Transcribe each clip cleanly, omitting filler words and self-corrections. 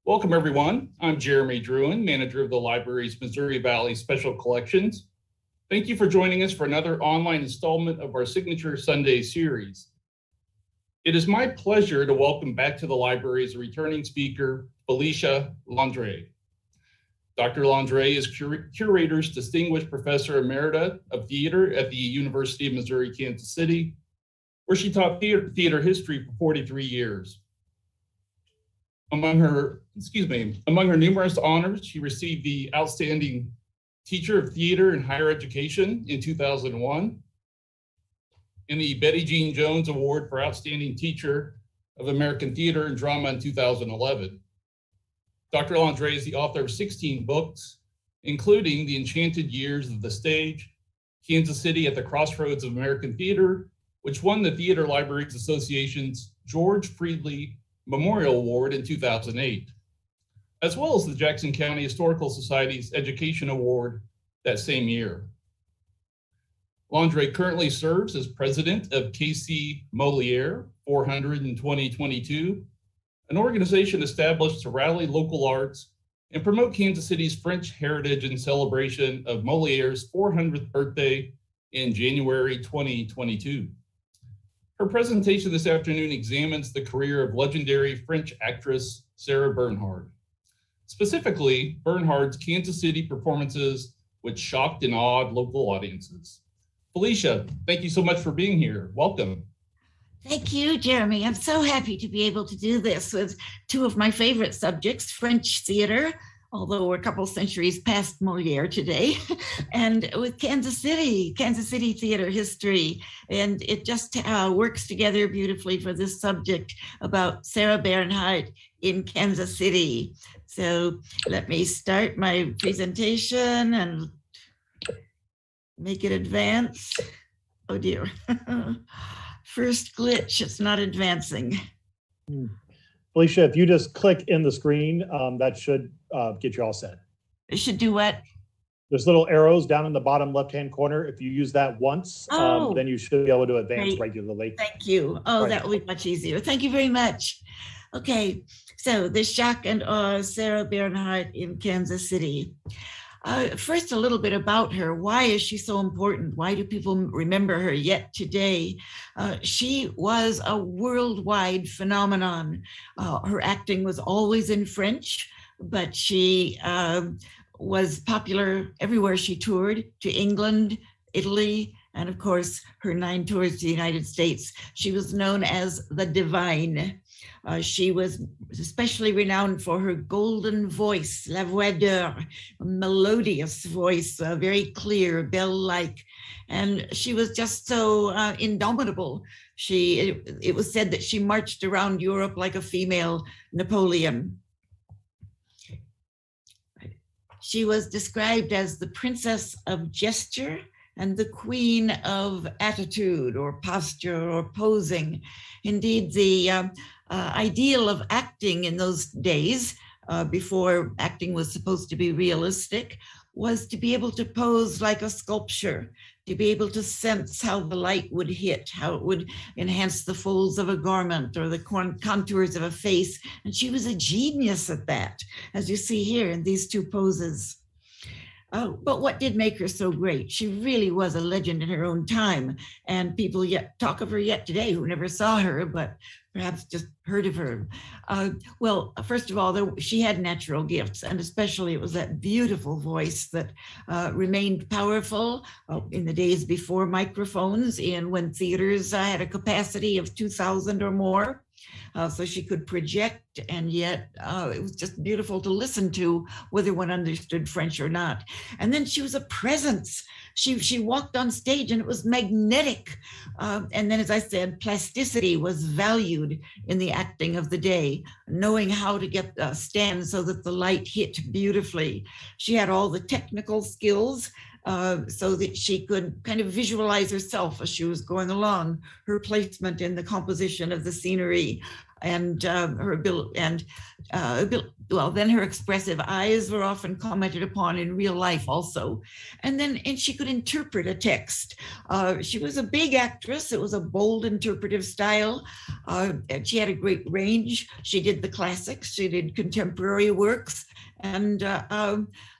Welcome, everyone. I'm Jeremy Druin, manager of the library's Missouri Valley Special Collections. Thank you for joining us for another online installment of our Signature Sunday series. It is my pleasure to welcome back to the library as a returning speaker, Felicia Londré. Dr. Londré is Curators Distinguished Professor Emerita of Theater at the University of Missouri, Kansas City, where she taught theater history for 43 years. Among her numerous honors, she received the Outstanding Teacher of Theater and Higher Education in 2001, and the Betty Jean Jones Award for Outstanding Teacher of American Theater and Drama in 2011. Dr. Londré is the author of 16 books, including The Enchanted Years of the Stage, Kansas City at the Crossroads of American Theater, which won the Theater Libraries Association's George Friedley Memorial Award in 2008, as well as the Jackson County Historical Society's Education Award that same year. Londré currently serves as president of KC Moliere 400 in 2022, an organization established to rally local arts and promote Kansas City's French heritage in celebration of Moliere's 400th birthday in January 2022. Her presentation this afternoon examines the career of legendary French actress Sarah Bernhardt. Specifically, Bernhardt's Kansas City performances, which shocked and awed local audiences. Felicia, thank you so much for being here. Welcome. Thank you, Jeremy. I'm so happy to be able to do this with two of my favorite subjects, French theater, although we're a couple centuries past Moliere today, and with Kansas City theater history. And it just works together beautifully for this subject about Sarah Bernhardt in Kansas City. So let me start my presentation and make it advance. Oh dear. First glitch, it's not advancing. Felicia, if you just click in the screen, that should get you all set. It should do what? There's little arrows down in the bottom left-hand corner. If you use that once, then you should be able to advance regularly. Thank you. Oh, right. That will be much easier. Thank you very much. Okay, so the shock and awe of Sarah Bernhardt in Kansas City. First, a little bit about her. Why is she so important? Why do people remember her yet today? She was a worldwide phenomenon. Her acting was always in French, but she was popular everywhere she toured, to England, Italy, and of course, her 9 tours to the United States. She was known as the Divine. She was especially renowned for her golden voice, la voix d'or, a melodious voice, very clear, bell-like. And she was just so indomitable. It was said that she marched around Europe like a female Napoleon. She was described as the princess of gesture and the queen of attitude or posture or posing. Indeed, the ideal of acting in those days, before acting was supposed to be realistic, was to be able to pose like a sculpture, to be able to sense how the light would hit, how it would enhance the folds of a garment or the contours of a face. And she was a genius at that, as you see here in these two poses. But what did make her so great? She really was a legend in her own time, and people yet talk of her yet today who never saw her, but perhaps just heard of her. Well, first of all, she had natural gifts, and especially it was that beautiful voice that remained powerful in the days before microphones and when theaters had a capacity of 2,000 or more. So she could project, and yet it was just beautiful to listen to, whether one understood French or not. And then she was a presence. She walked on stage and it was magnetic. And then, as I said, plasticity was valued in the acting of the day, knowing how to get stand so that the light hit beautifully. She had all the technical skills so that she could kind of visualize herself as she was going along, her placement in the composition of the scenery, and her ability, and well, then her expressive eyes were often commented upon in real life also. And she could interpret a text. She was a big actress. It was a bold interpretive style. And she had a great range. She did the classics, she did contemporary works, and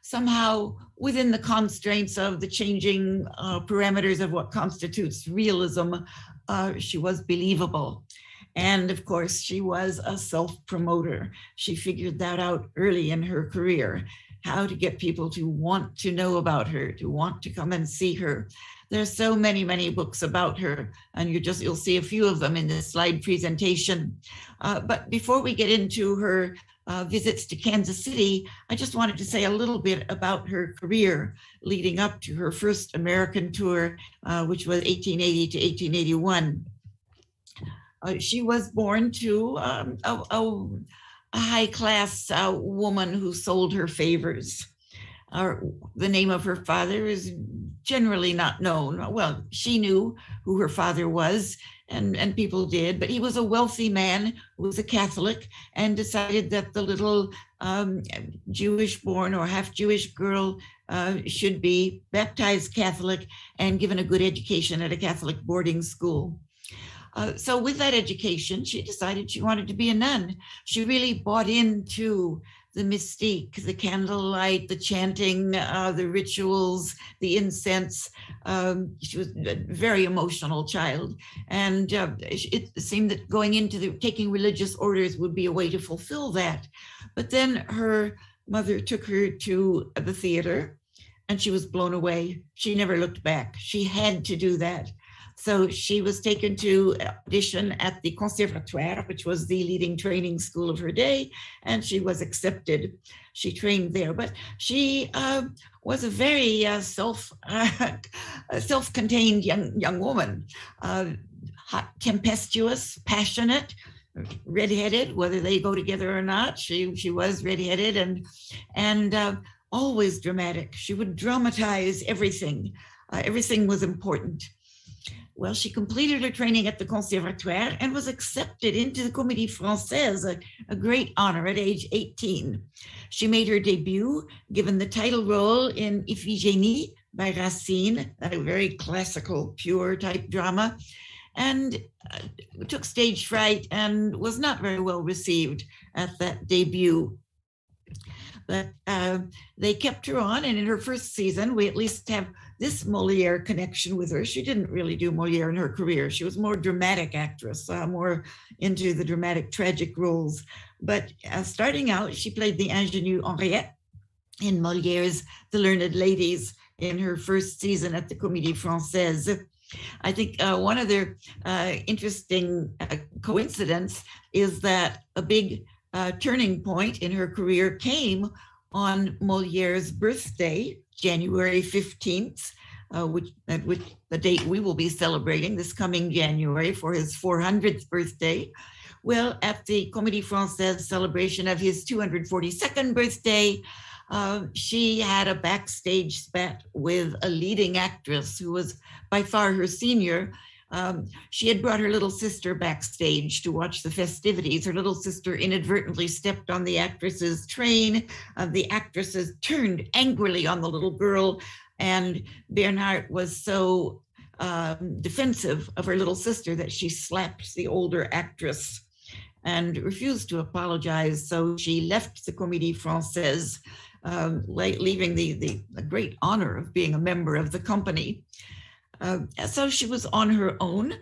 somehow within the constraints of the changing parameters of what constitutes realism, she was believable. And of course, she was a self-promoter. She figured that out early in her career, how to get people to want to know about her, to want to come and see her. There's so many, many books about her, and you'll see a few of them in this slide presentation. But before we get into her visits to Kansas City, I just wanted to say a little bit about her career leading up to her first American tour, which was 1880 to 1881. She was born to a high-class woman who sold her favors. The name of her father is generally not known. Well, she knew who her father was, and people did, but he was a wealthy man who was a Catholic and decided that the little Jewish-born or half-Jewish girl should be baptized Catholic and given a good education at a Catholic boarding school. So with that education, she decided she wanted to be a nun. She really bought into the mystique, the candlelight, the chanting, the rituals, the incense. She was a very emotional child. And it seemed that going into taking religious orders would be a way to fulfill that. But then her mother took her to the theater and she was blown away. She never looked back. She had to do that. So she was taken to audition at the Conservatoire, which was the leading training school of her day, and she was accepted. She trained there, but she was a very self-contained young woman, hot, tempestuous, passionate, redheaded, whether they go together or not. She was redheaded and always dramatic. She would dramatize everything. Everything was important. Well, she completed her training at the Conservatoire and was accepted into the Comédie Française, a great honor at age 18. She made her debut, given the title role in Iphigénie by Racine, a very classical, pure type drama, and took stage fright and was not very well received at that debut. But they kept her on, and in her first season, we at least have this Molière connection with her. She didn't really do Molière in her career. She was more dramatic actress, more into the dramatic tragic roles. But starting out, she played the ingénue Henriette in Molière's The Learned Ladies in her first season at the Comédie Française. I think one other interesting coincidence is that a big turning point in her career came on Molière's birthday, January 15th, which the date we will be celebrating this coming January for his 400th birthday. Well, at the Comédie Française celebration of his 242nd birthday, she had a backstage spat with a leading actress who was by far her senior. She had brought her little sister backstage to watch the festivities. Her little sister inadvertently stepped on the actress's train. The actresses turned angrily on the little girl, and Bernhardt was so defensive of her little sister that she slapped the older actress and refused to apologize. So she left the Comédie Française, leaving the great honor of being a member of the company. So she was on her own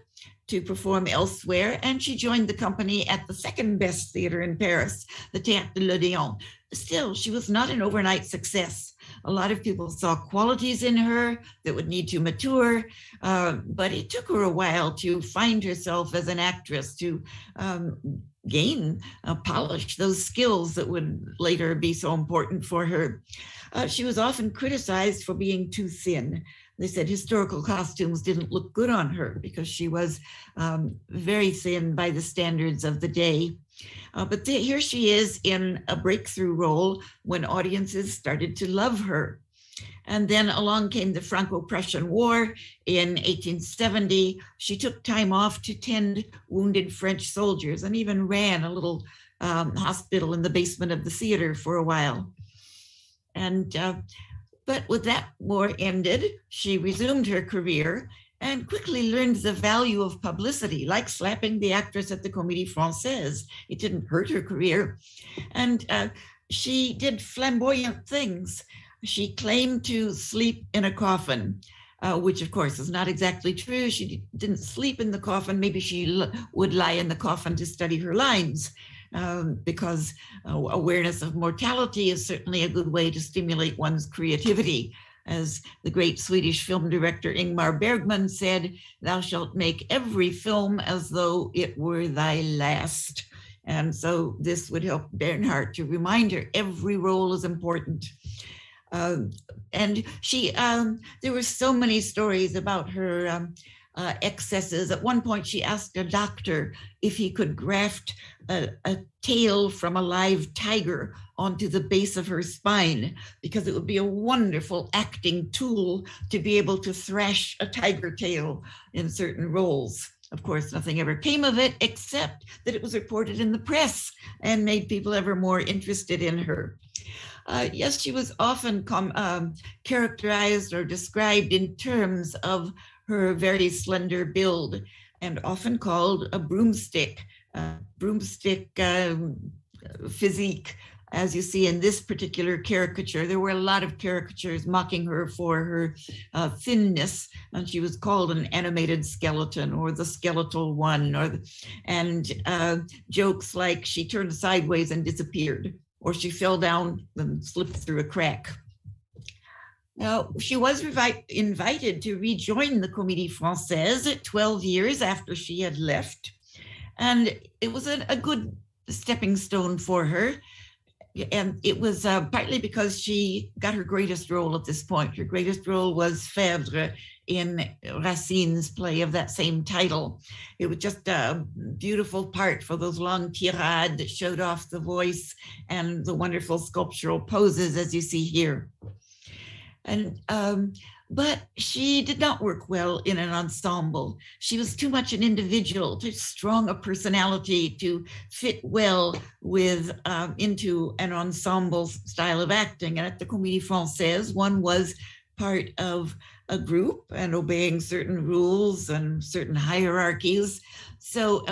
to perform elsewhere, and she joined the company at the second best theater in Paris, the Théâtre de l'Odéon. Still, she was not an overnight success. A lot of people saw qualities in her that would need to mature, but it took her a while to find herself as an actress, to polish those skills that would later be so important for her. She was often criticized for being too thin. They said historical costumes didn't look good on her because she was very thin by the standards of the day. But here she is in a breakthrough role when audiences started to love her. And then along came the Franco-Prussian War in 1870. She took time off to tend wounded French soldiers and even ran a little hospital in the basement of the theater for a while. And but with that war ended, she resumed her career and quickly learned the value of publicity, like slapping the actress at the Comédie Française. It didn't hurt her career. And she did flamboyant things. She claimed to sleep in a coffin, which of course is not exactly true. She didn't sleep in the coffin. Maybe she would lie in the coffin to study her lines, because awareness of mortality is certainly a good way to stimulate one's creativity. As the great Swedish film director Ingmar Bergman said, "Thou shalt make every film as though it were thy last." And so this would help Bernhardt to remind her every role is important. And she, there were so many stories about her excesses. At one point, she asked a doctor if he could graft a tail from a live tiger onto the base of her spine, because it would be a wonderful acting tool to be able to thrash a tiger tail in certain roles. Of course, nothing ever came of it, except that it was reported in the press and made people ever more interested in her. Yes, she was often characterized or described in terms of her very slender build, and often called a broomstick physique. As you see in this particular caricature, there were a lot of caricatures mocking her for her thinness, and she was called an animated skeleton or the skeletal one, and jokes like she turned sideways and disappeared, or she fell down and slipped through a crack. Now, she was invited to rejoin the Comédie Française 12 years after she had left, and it was a good stepping stone for her. And it was partly because she got her greatest role at this point. Her greatest role was Phèdre in Racine's play of that same title. It was just a beautiful part for those long tirades that showed off the voice and the wonderful sculptural poses, as you see here. And but she did not work well in an ensemble. She was too much an individual, too strong a personality to fit well with into an ensemble style of acting. And at the Comédie Française, one was part of a group and obeying certain rules and certain hierarchies. So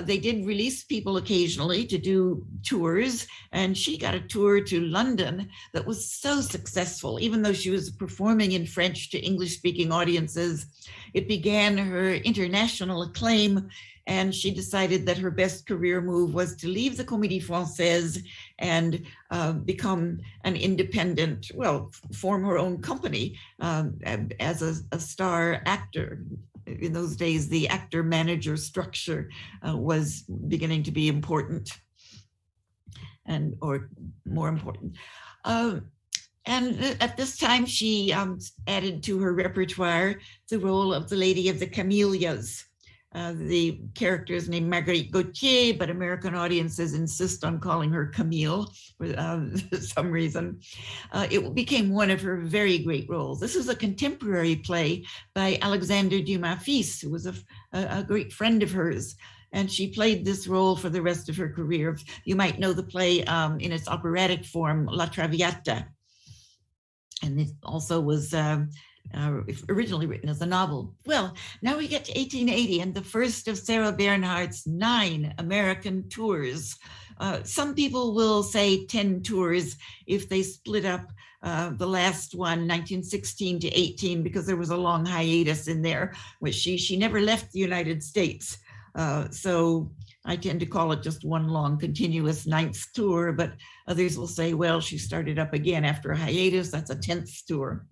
they did release people occasionally to do tours, and she got a tour to London that was so successful. Even though she was performing in French to English-speaking audiences, it began her international acclaim, and she decided that her best career move was to leave the Comédie Française and become an independent, well, form her own company as a star actor. In those days, the actor-manager structure was beginning to be important, or more important. And at this time, she added to her repertoire the role of the Lady of the Camellias. The character is named Marguerite Gauthier, but American audiences insist on calling her Camille for some reason. It became one of her very great roles. This is a contemporary play by Alexander Dumas fils, who was a great friend of hers. And she played this role for the rest of her career. You might know the play in its operatic form, La Traviata. And it also was originally written as a novel. Well, now we get to 1880 and the first of Sarah Bernhardt's 9 American tours. Some people will say 10 tours if they split up the last one, 1916 to 18, because there was a long hiatus in there, which she never left the United States. So I tend to call it just one long continuous 9th tour, but others will say, well, she started up again after a hiatus. That's a 10th tour.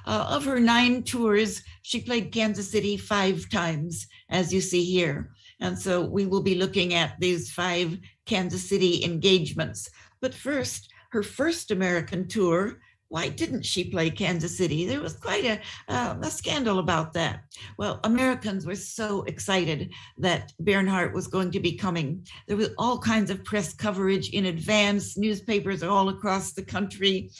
Of her 9 tours, she played Kansas City 5 times, as you see here. And so we will be looking at these 5 Kansas City engagements. But first, her first American tour why didn't she play Kansas City? There was quite a scandal about that. Well, Americans were so excited that Bernhardt was going to be coming. There was all kinds of press coverage in advance, newspapers all across the country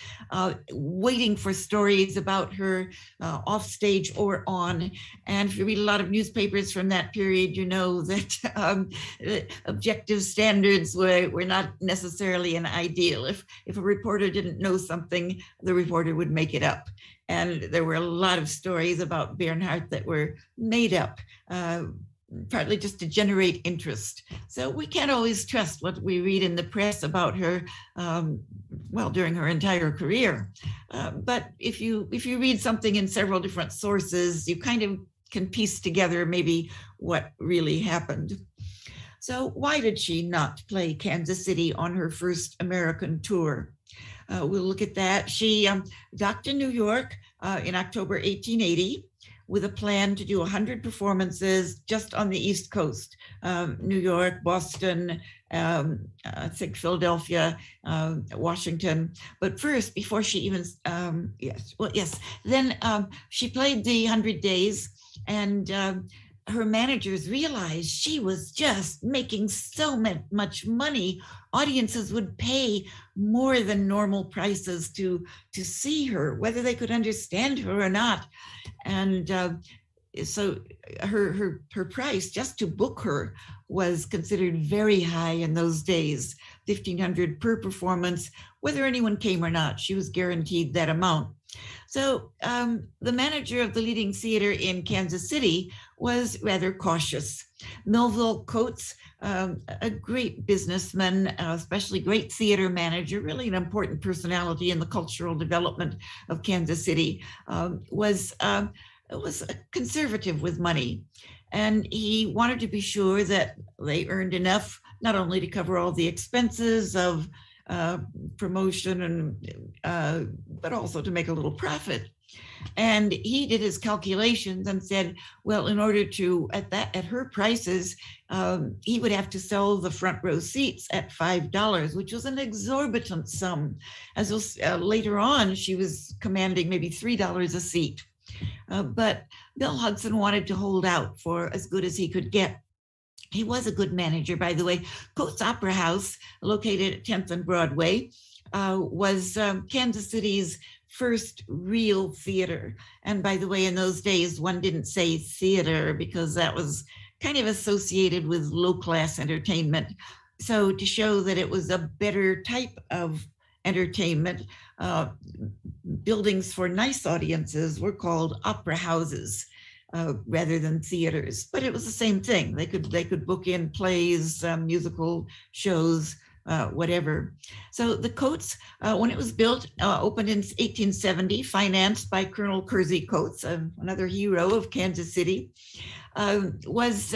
waiting for stories about her offstage or on. And if you read a lot of newspapers from that period, you know that objective standards were not necessarily an ideal. If a reporter didn't know something, the reporter would make it up. And there were a lot of stories about Bernhardt that were made up, partly just to generate interest. So we can't always trust what we read in the press about her, well, during her entire career. But if you read something in several different sources, you kind of can piece together maybe what really happened. So why did she not play Kansas City on her first American tour? We'll look at that. She docked in New York in October 1880 with a plan to do 100 performances just on the East Coast, New York, Boston, I think Philadelphia, Washington. But first, before she even, then she played the 100 days, and her managers realized she was just making so much money. Audiences would pay more than normal prices to see her, whether they could understand her or not. And so her price just to book her was considered very high in those days, $1,500 per performance, whether anyone came or not. She was guaranteed that amount. So the manager of the leading theater in Kansas City was rather cautious. Melville Coates, a great businessman, especially great theater manager, really an important personality in the cultural development of Kansas City, was conservative with money. And he wanted to be sure that they earned enough, not only to cover all the expenses of promotion and but also to make a little profit. And he did his calculations and said, well, in order to at her prices, he would have to sell the front row seats at $5, which was an exorbitant sum. As later on, she was commanding maybe $3 a seat. But Bill Hudson wanted to hold out for as good as he could get. He was a good manager, by the way. Coates Opera House, located at 10th and Broadway, was Kansas City's first real theater. And by the way, in those days, one didn't say theater because that was kind of associated with low-class entertainment. So to show that it was a better type of entertainment, buildings for nice audiences were called opera houses. Rather than theaters, but it was the same thing. They could book in plays, musical shows, whatever. So the Coates, when it was built, opened in 1870, financed by Colonel Kersey Coates, another hero of Kansas City, was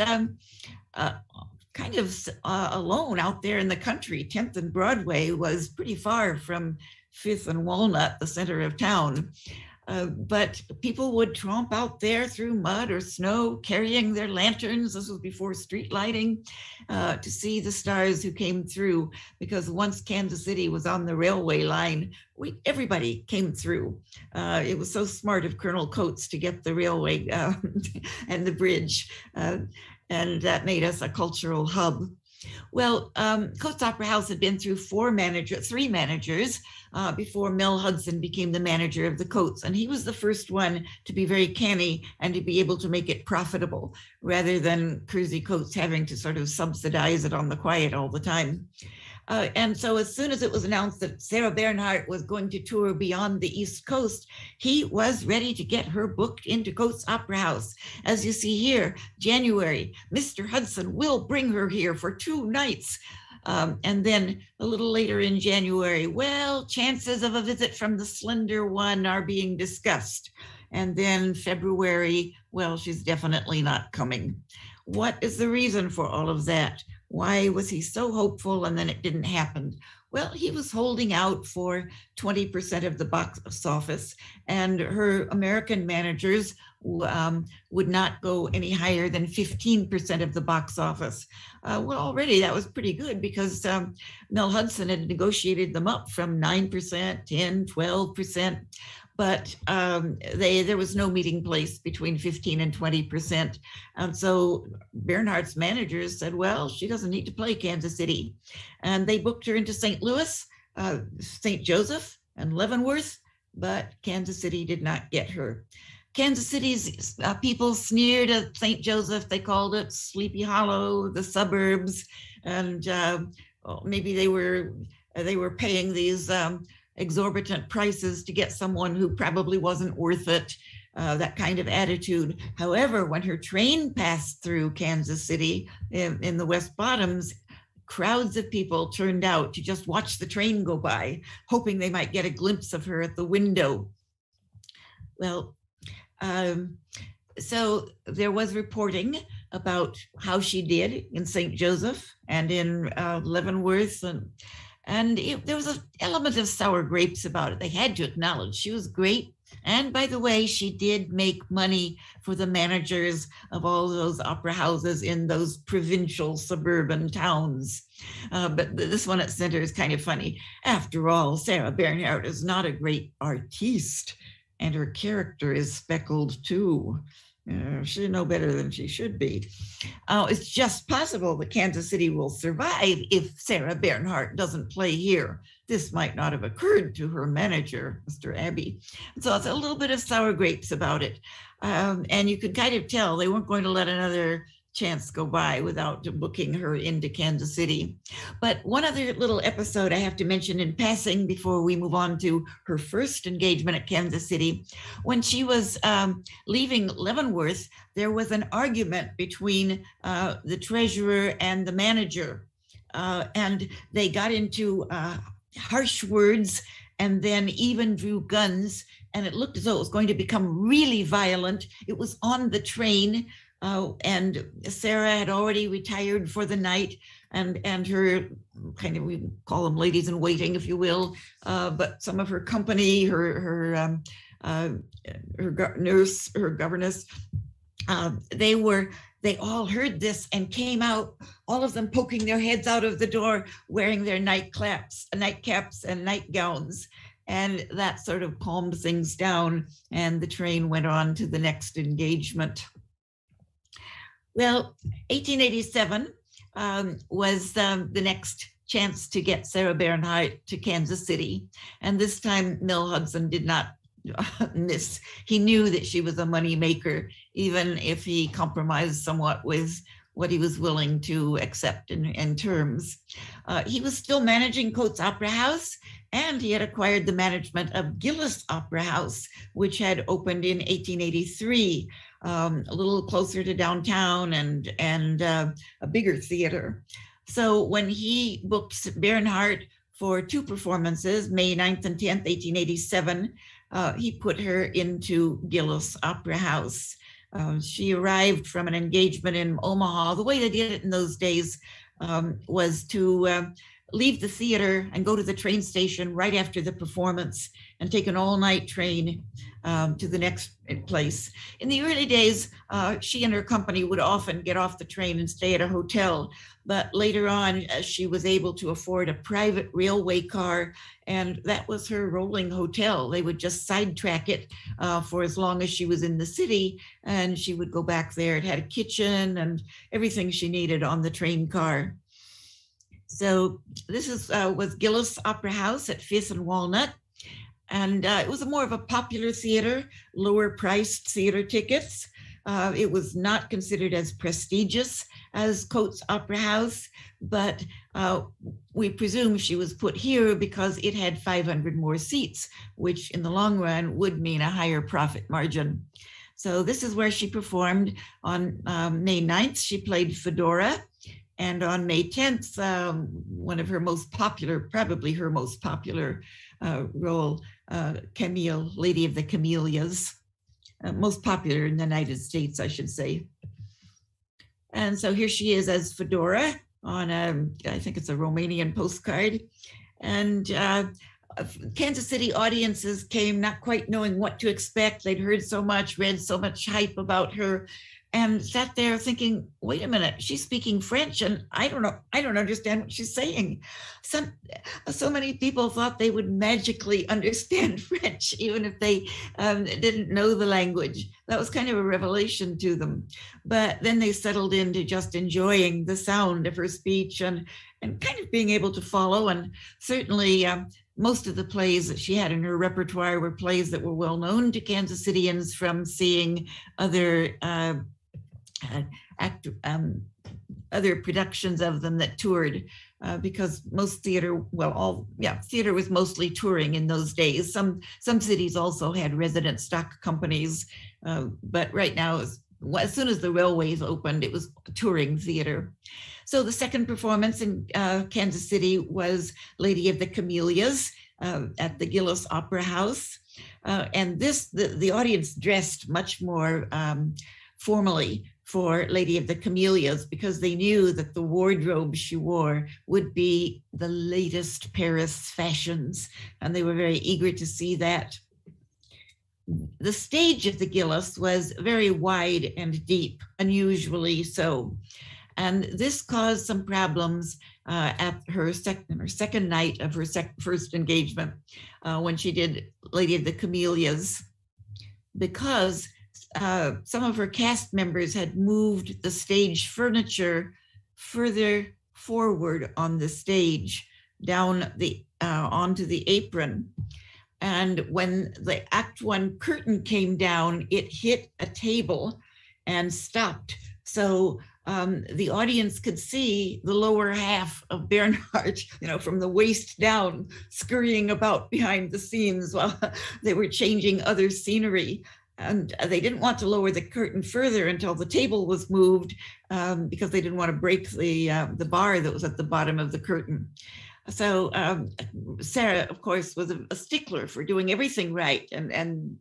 kind of alone out there in the country. 10th and Broadway was pretty far from 5th and Walnut, the center of town. But people would tromp out there through mud or snow, carrying their lanterns. This was before street lighting, to see the stars who came through, because once Kansas City was on the railway line, everybody came through. It was so smart of Colonel Coates to get the railway and the bridge, and that made us a cultural hub. Well, Coates Opera House had been through three managers before Mel Hudson became the manager of the Coates. And he was the first one to be very canny and to be able to make it profitable rather than Kersey Coates having to sort of subsidize it on the quiet all the time. And so as soon as it was announced that Sarah Bernhardt was going to tour beyond the East Coast, he was ready to get her booked into Coates Opera House. As you see here, January, Mr. Hudson will bring her here for 2 nights. And then a little later in January, well, chances of a visit from the slender one are being discussed. And then February, well, she's definitely not coming. What is the reason for all of that? Why was he so hopeful and then it didn't happen? Well, he was holding out for 20% of the box office, and her American managers would not go any higher than 15% of the box office. Well, already that was pretty good because Mel Hudson had negotiated them up from 9%, 10, 12%. But there was no meeting place between 15 and 20%. And so Bernhardt's managers said, well, she doesn't need to play Kansas City. And they booked her into St. Louis, St. Joseph, and Leavenworth, but Kansas City did not get her. Kansas City's people sneered at St. Joseph. They called it Sleepy Hollow, the suburbs, and maybe they were paying these exorbitant prices to get someone who probably wasn't worth it, that kind of attitude. However, when her train passed through Kansas City in the West Bottoms, crowds of people turned out to just watch the train go by, hoping they might get a glimpse of her at the window. Well, so there was reporting about how she did in St. Joseph and in Leavenworth, and there was an element of sour grapes about it. They had to acknowledge she was great. And by the way, she did make money for the managers of all those opera houses in those provincial suburban towns. But this one at center is kind of funny. After all, Sarah Bernhardt is not a great artiste, and her character is speckled too. She's no better than she should be. It's just possible that Kansas City will survive if Sarah Bernhardt doesn't play here. This might not have occurred to her manager, Mr. Abbey. So it's a little bit of sour grapes about it. And you could kind of tell they weren't going to let another chance go by without booking her into Kansas City. But one other little episode I have to mention in passing before we move on to her first engagement at Kansas City. When she was leaving Leavenworth, there was an argument between the treasurer and the manager. And they got into harsh words and then even drew guns. And it looked as though it was going to become really violent. It was on the train. And Sarah had already retired for the night, and her kind of, we call them ladies in waiting, if you will, but some of her company, her nurse, her governess, they all heard this and came out, all of them poking their heads out of the door, wearing their nightcaps and nightgowns. And that sort of calmed things down, and the train went on to the next engagement. Well, 1887 was the next chance to get Sarah Bernhardt to Kansas City. And this time, Mel Hudson did not miss. He knew that she was a money maker, even if he compromised somewhat with what he was willing to accept in terms. He was still managing Coates Opera House, and he had acquired the management of Gillis Opera House, which had opened in 1883. A little closer to downtown and a bigger theater. So when he booked Bernhardt for 2 performances, May 9th and 10th, 1887, he put her into Gillis Opera House. She arrived from an engagement in Omaha. The way they did it in those days was to leave the theater and go to the train station right after the performance and take an all-night train to the next place. In the early days, she and her company would often get off the train and stay at a hotel, but later on, she was able to afford a private railway car, and that was her rolling hotel. They would just sidetrack it for as long as she was in the city, and she would go back there. It had a kitchen and everything she needed on the train car. So this was Gillis Opera House at 5th and Walnut. And it was more of a popular theater, lower priced theater tickets. It was not considered as prestigious as Coates Opera House, but we presume she was put here because it had 500 more seats, which in the long run would mean a higher profit margin. So this is where she performed. On May 9th, she played Fedora. And on May 10th, one of her most popular, probably her most popular role, Camille, Lady of the Camellias, most popular in the United States, I should say. And so here she is as Fedora on I think it's a Romanian postcard. And Kansas City audiences came not quite knowing what to expect. They'd heard so much, read so much hype about her, and sat there thinking, wait a minute, she's speaking French and I don't understand what she's saying. So many people thought they would magically understand French, even if they didn't know the language. That was kind of a revelation to them. But then they settled into just enjoying the sound of her speech and kind of being able to follow. And certainly most of the plays that she had in her repertoire were plays that were well known to Kansas Cityans from seeing other other productions of them that toured, because most theater, theater was mostly touring in those days. Some cities also had resident stock companies, but right now, as soon as the railways opened, it was touring theater. So the second performance in Kansas City was Lady of the Camellias at the Gillis Opera House. And the audience dressed much more formally for Lady of the Camellias, because they knew that the wardrobe she wore would be the latest Paris fashions, and they were very eager to see that. The stage of the Gillis was very wide and deep, unusually so. And this caused some problems at her second night of her first engagement when she did Lady of the Camellias, because some of her cast members had moved the stage furniture further forward on the stage, down onto the apron. And when the Act One curtain came down, it hit a table and stopped. So the audience could see the lower half of Bernhardt, from the waist down, scurrying about behind the scenes while they were changing other scenery. And they didn't want to lower the curtain further until the table was moved, because they didn't want to break the bar that was at the bottom of the curtain. So Sarah, of course, was a stickler for doing everything right and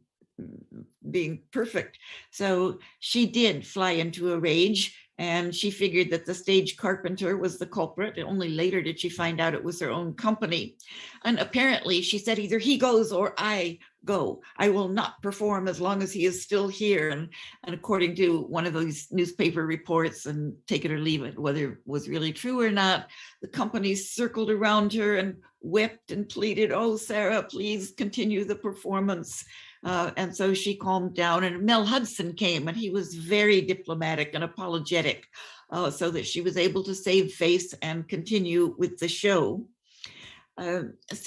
being perfect. So she did fly into a rage, and she figured that the stage carpenter was the culprit. And only later did she find out it was her own company. And apparently she said, either he goes or I go. I will not perform as long as he is still here. And according to one of these newspaper reports, and take it or leave it, whether it was really true or not, the company circled around her and wept and pleaded, oh, Sarah, please continue the performance. And so she calmed down, and Mel Hudson came, and he was very diplomatic and apologetic, so that she was able to save face and continue with the show. This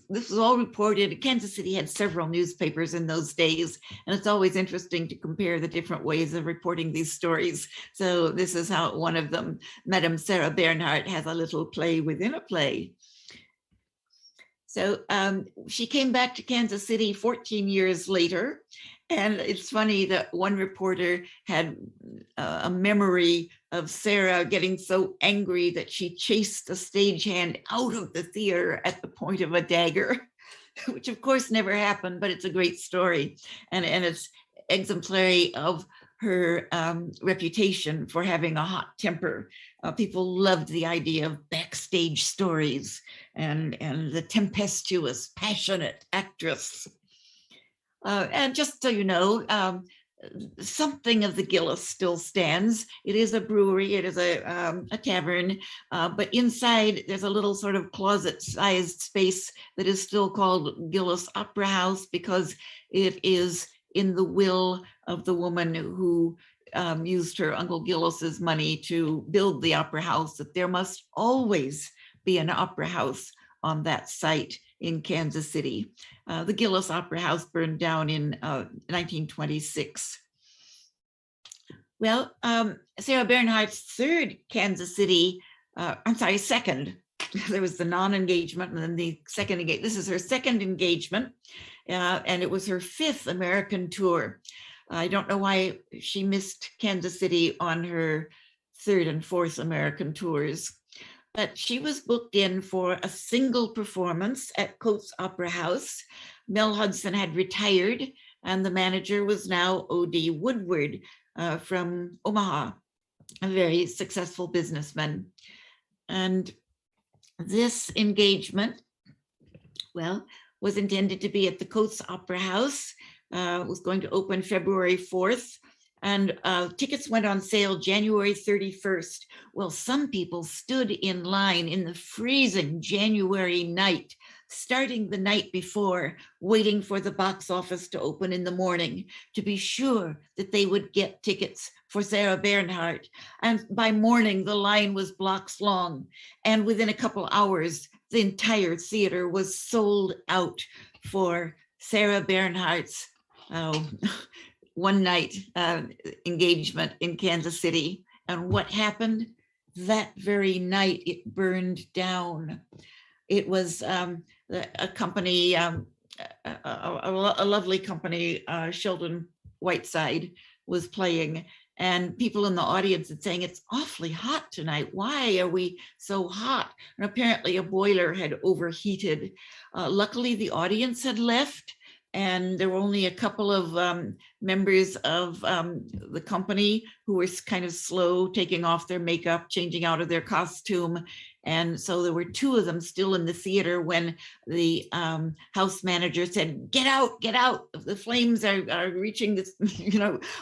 was all reported. Kansas City had several newspapers in those days, and it's always interesting to compare the different ways of reporting these stories. So this is how one of them, Madame Sarah Bernhardt, has a little play within a play. So she came back to Kansas City 14 years later. And it's funny that one reporter had a memory of Sarah getting so angry that she chased a stagehand out of the theater at the point of a dagger, which of course never happened, but it's a great story. And it's exemplary of her reputation for having a hot temper. People loved the idea of backstage stories and the tempestuous, passionate actress. And just so you know, something of the Gillis still stands. It is a brewery, it is a tavern, but inside there's a little sort of closet-sized space that is still called Gillis Opera House, because it is in the will of the woman who used her Uncle Gillis's money to build the opera house, that there must always be an opera house on that site in Kansas City. The Gillis Opera House burned down in 1926. Well, Sarah Bernhardt's second. There was the non-engagement and then the second engagement. This is her second engagement, and it was her fifth American tour. I don't know why she missed Kansas City on her third and fourth American tours. But she was booked in for a single performance at Coates Opera House. Mel Hudson had retired, and the manager was now O.D. Woodward from Omaha, a very successful businessman. And This engagement, well, was intended to be at the Coates Opera House. It was going to open February 4th. And tickets went on sale January 31st. Well, some people stood in line in the freezing January night, starting the night before, waiting for the box office to open in the morning to be sure that they would get tickets for Sarah Bernhardt. And by morning, the line was blocks long. And within a couple hours, the entire theater was sold out for Sarah Bernhardt's one night engagement in Kansas City. And what happened? That very night, it burned down. It was a company, a lovely company, Sheldon Whiteside was playing, and people in the audience had saying, it's awfully hot tonight. Why are we so hot? And apparently a boiler had overheated. Luckily, the audience had left, and there were only a couple of members of the company who were kind of slow, taking off their makeup, changing out of their costume. And so there were two of them still in the theater when the house manager said, get out, the flames are reaching this,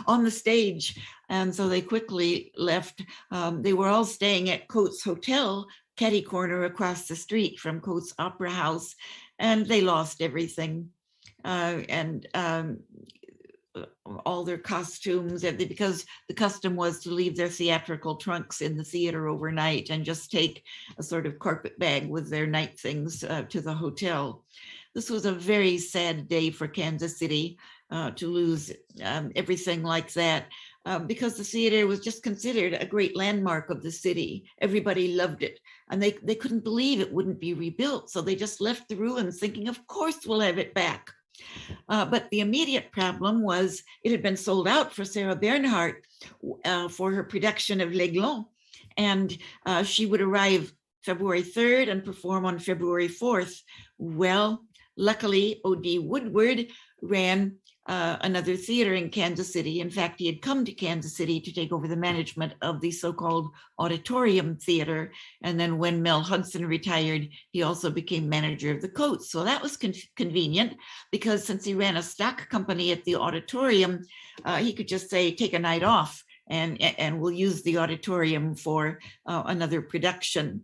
on the stage. And so they quickly left. They were all staying at Coates Hotel, catty corner across the street from Coates Opera House, and they lost everything. And all their costumes, because the custom was to leave their theatrical trunks in the theater overnight and just take a sort of carpet bag with their night things to the hotel. This was a very sad day for Kansas City to lose everything like that, because the theater was just considered a great landmark of the city. Everybody loved it, and they couldn't believe it wouldn't be rebuilt. So they just left the ruins thinking, of course we'll have it back. But the immediate problem was it had been sold out for Sarah Bernhardt for her production of L'Aiglon, and she would arrive February 3rd and perform on February 4th. Well, luckily, O.D. Woodward ran another theater in Kansas City. In fact, he had come to Kansas City to take over the management of the so-called Auditorium Theater. And then when Mel Hudson retired, he also became manager of the Coates. So that was convenient, because since he ran a stock company at the Auditorium, he could just say, take a night off and we'll use the auditorium for another production.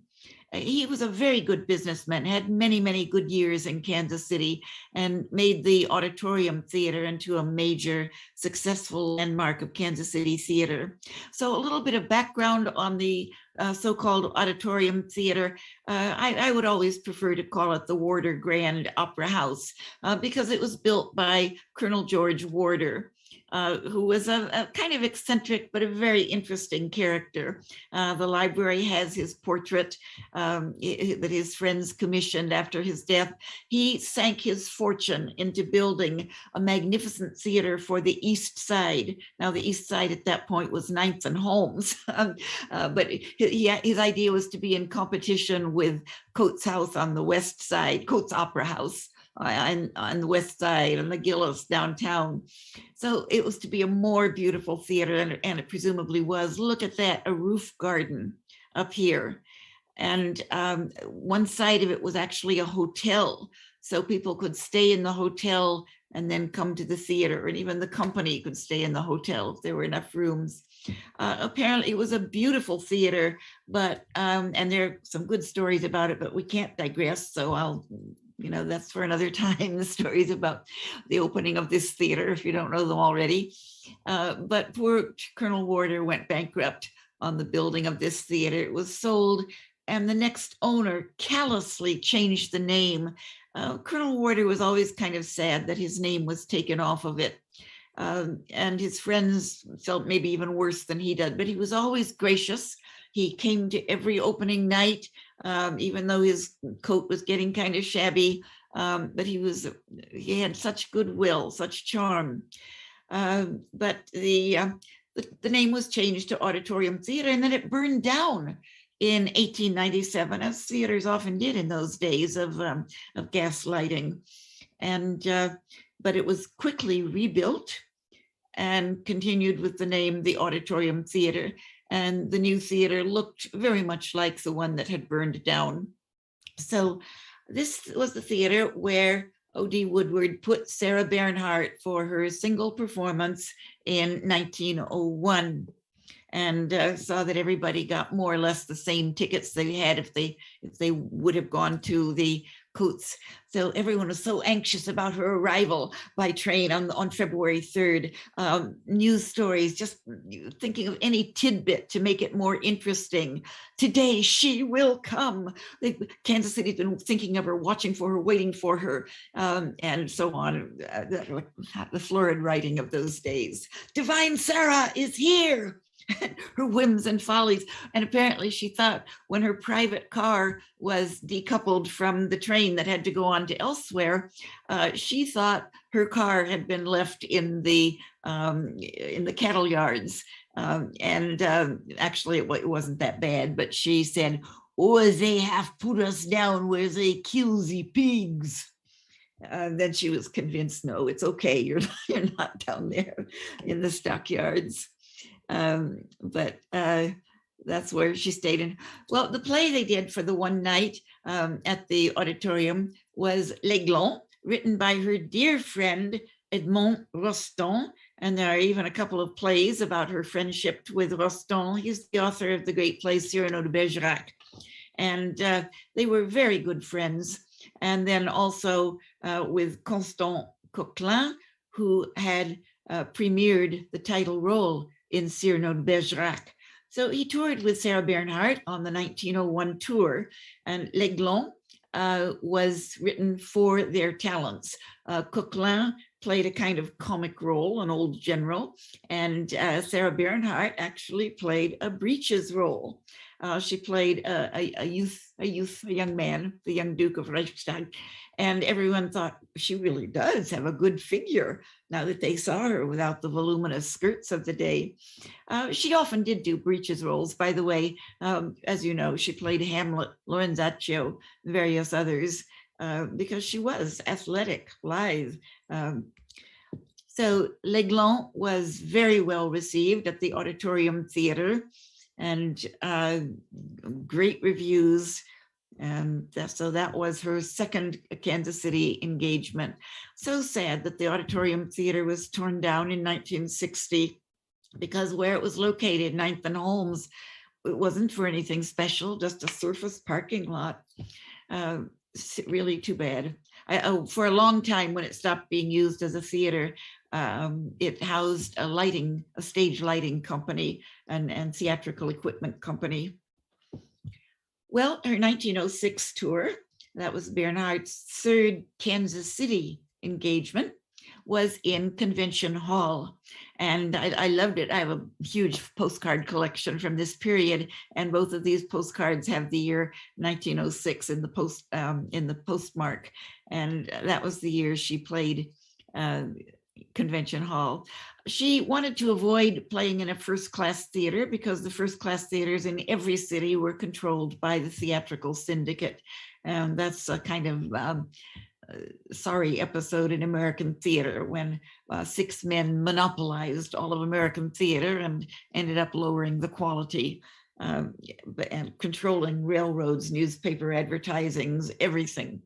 He was a very good businessman, had many, many good years in Kansas City, and made the Auditorium Theater into a major successful landmark of Kansas City theater. So a little bit of background on the so-called Auditorium Theater. I would always prefer to call it the Warder Grand Opera House because it was built by Colonel George Warder, who was a kind of eccentric but a very interesting character. The library has his portrait that his friends commissioned after his death. He sank his fortune into building a magnificent theater for the East Side. Now, the East Side at that point was 9th and Holmes, but his idea was to be in competition with Coates House on the West Side, Coates Opera House on the West Side, and the Gillis downtown. So it was to be a more beautiful theater, and it presumably was. Look at that, a roof garden up here. And one side of it was actually a hotel. So people could stay in the hotel and then come to the theater, and even the company could stay in the hotel if there were enough rooms. Apparently it was a beautiful theater, but, and there are some good stories about it, but we can't digress. So that's for another time, the stories about the opening of this theater, if you don't know them already. But poor Colonel Warder went bankrupt on the building of this theater. It was sold, and the next owner callously changed the name. Colonel Warder was always kind of sad that his name was taken off of it. And his friends felt maybe even worse than he did, but he was always gracious. He came to every opening night, even though his coat was getting kind of shabby, but he had such goodwill, such charm. But the name was changed to Auditorium Theater, and then it burned down in 1897, as theaters often did in those days of gaslighting. But it was quickly rebuilt and continued with the name the Auditorium Theater. And the new theater looked very much like the one that had burned down. So this was the theater where O.D. Woodward put Sarah Bernhardt for her single performance in 1901, and saw that everybody got more or less the same tickets they had if they would have gone to the Coots. So everyone was so anxious about her arrival by train on February 3rd. News stories, just thinking of any tidbit to make it more interesting. Today she will come. Kansas City's been thinking of her, watching for her, waiting for her, and so on. The florid writing of those days. Divine Sarah is here. Her whims and follies. And apparently she thought when her private car was decoupled from the train that had to go on to elsewhere, she thought her car had been left in the cattle yards. Actually it wasn't that bad, but she said, "Oh, they have put us down where they kill the pigs." Then she was convinced, no, it's okay. You're not down there in the stockyards. But that's where she stayed in. Well, the play they did for the one night at the auditorium was L'Aiglon, written by her dear friend Edmond Rostand. And there are even a couple of plays about her friendship with Rostand. He's the author of the great play Cyrano de Bergerac. And they were very good friends. And then also with Constant Coquelin, who had premiered the title role in Cyrano de Bergerac. So he toured with Sarah Bernhardt on the 1901 tour, and L'Aiglon was written for their talents. Coquelin played a kind of comic role, an old general, and Sarah Bernhardt actually played a breeches role. She played a young man, the young Duke of Reichstag, and everyone thought she really does have a good figure now that they saw her without the voluminous skirts of the day. She often did do breeches roles, by the way. As you know, she played Hamlet, Lorenzaccio, various others, because she was athletic, lithe. So L'Aiglon was very well received at the Auditorium Theater, and great reviews. And so that was her second Kansas City engagement. So sad that the Auditorium Theater was torn down in 1960 because where it was located, 9th and Holmes, it wasn't for anything special, just a surface parking lot. Really too bad. For a long time, when it stopped being used as a theater, it housed a stage lighting company and theatrical equipment company. Well, her 1906 tour, that was Bernhardt's third Kansas City engagement, was in Convention Hall. And I loved it. I have a huge postcard collection from this period, and both of these postcards have the year 1906 in the postmark. And that was the year she played Convention Hall. She wanted to avoid playing in a first-class theater because the first-class theaters in every city were controlled by the theatrical syndicate. And that's a kind of sorry episode in American theater when 6 men monopolized all of American theater and ended up lowering the quality and controlling railroads, newspaper advertisings, everything.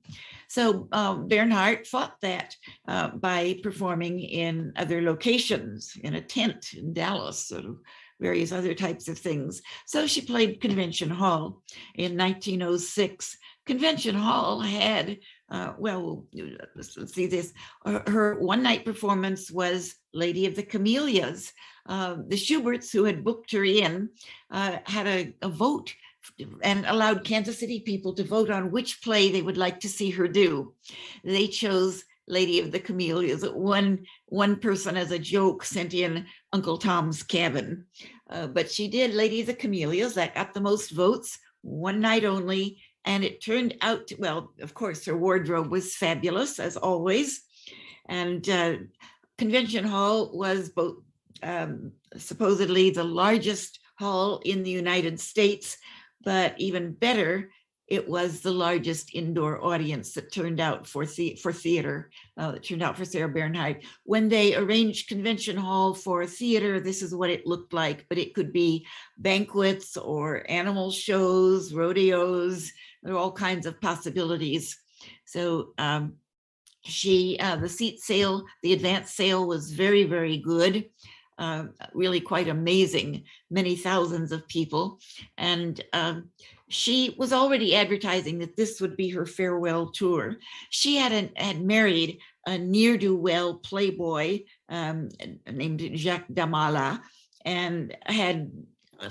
So Bernhardt fought that by performing in other locations, in a tent in Dallas, sort of various other types of things. So she played Convention Hall in 1906. Convention Hall had, well, let's see this, her one-night performance was Lady of the Camellias. The Schuberts, who had booked her in, had a vote and allowed Kansas City people to vote on which play they would like to see her do. They chose Lady of the Camellias. One person, as a joke, sent in Uncle Tom's Cabin. But she did Lady of the Camellias. That got the most votes, one night only. And it turned out, well, of course, her wardrobe was fabulous, as always. And Convention Hall was both supposedly the largest hall in the United States, but even better, it was the largest indoor audience that turned out for theater, that turned out for Sarah Bernhardt. When they arranged convention hall for theater, this is what it looked like, but it could be banquets or animal shows, rodeos, there are all kinds of possibilities. So the seat sale, the advance sale was very, very good. Really quite amazing, many thousands of people. And she was already advertising that this would be her farewell tour. She had married a ne'er-do-well playboy named Jacques Damala, and had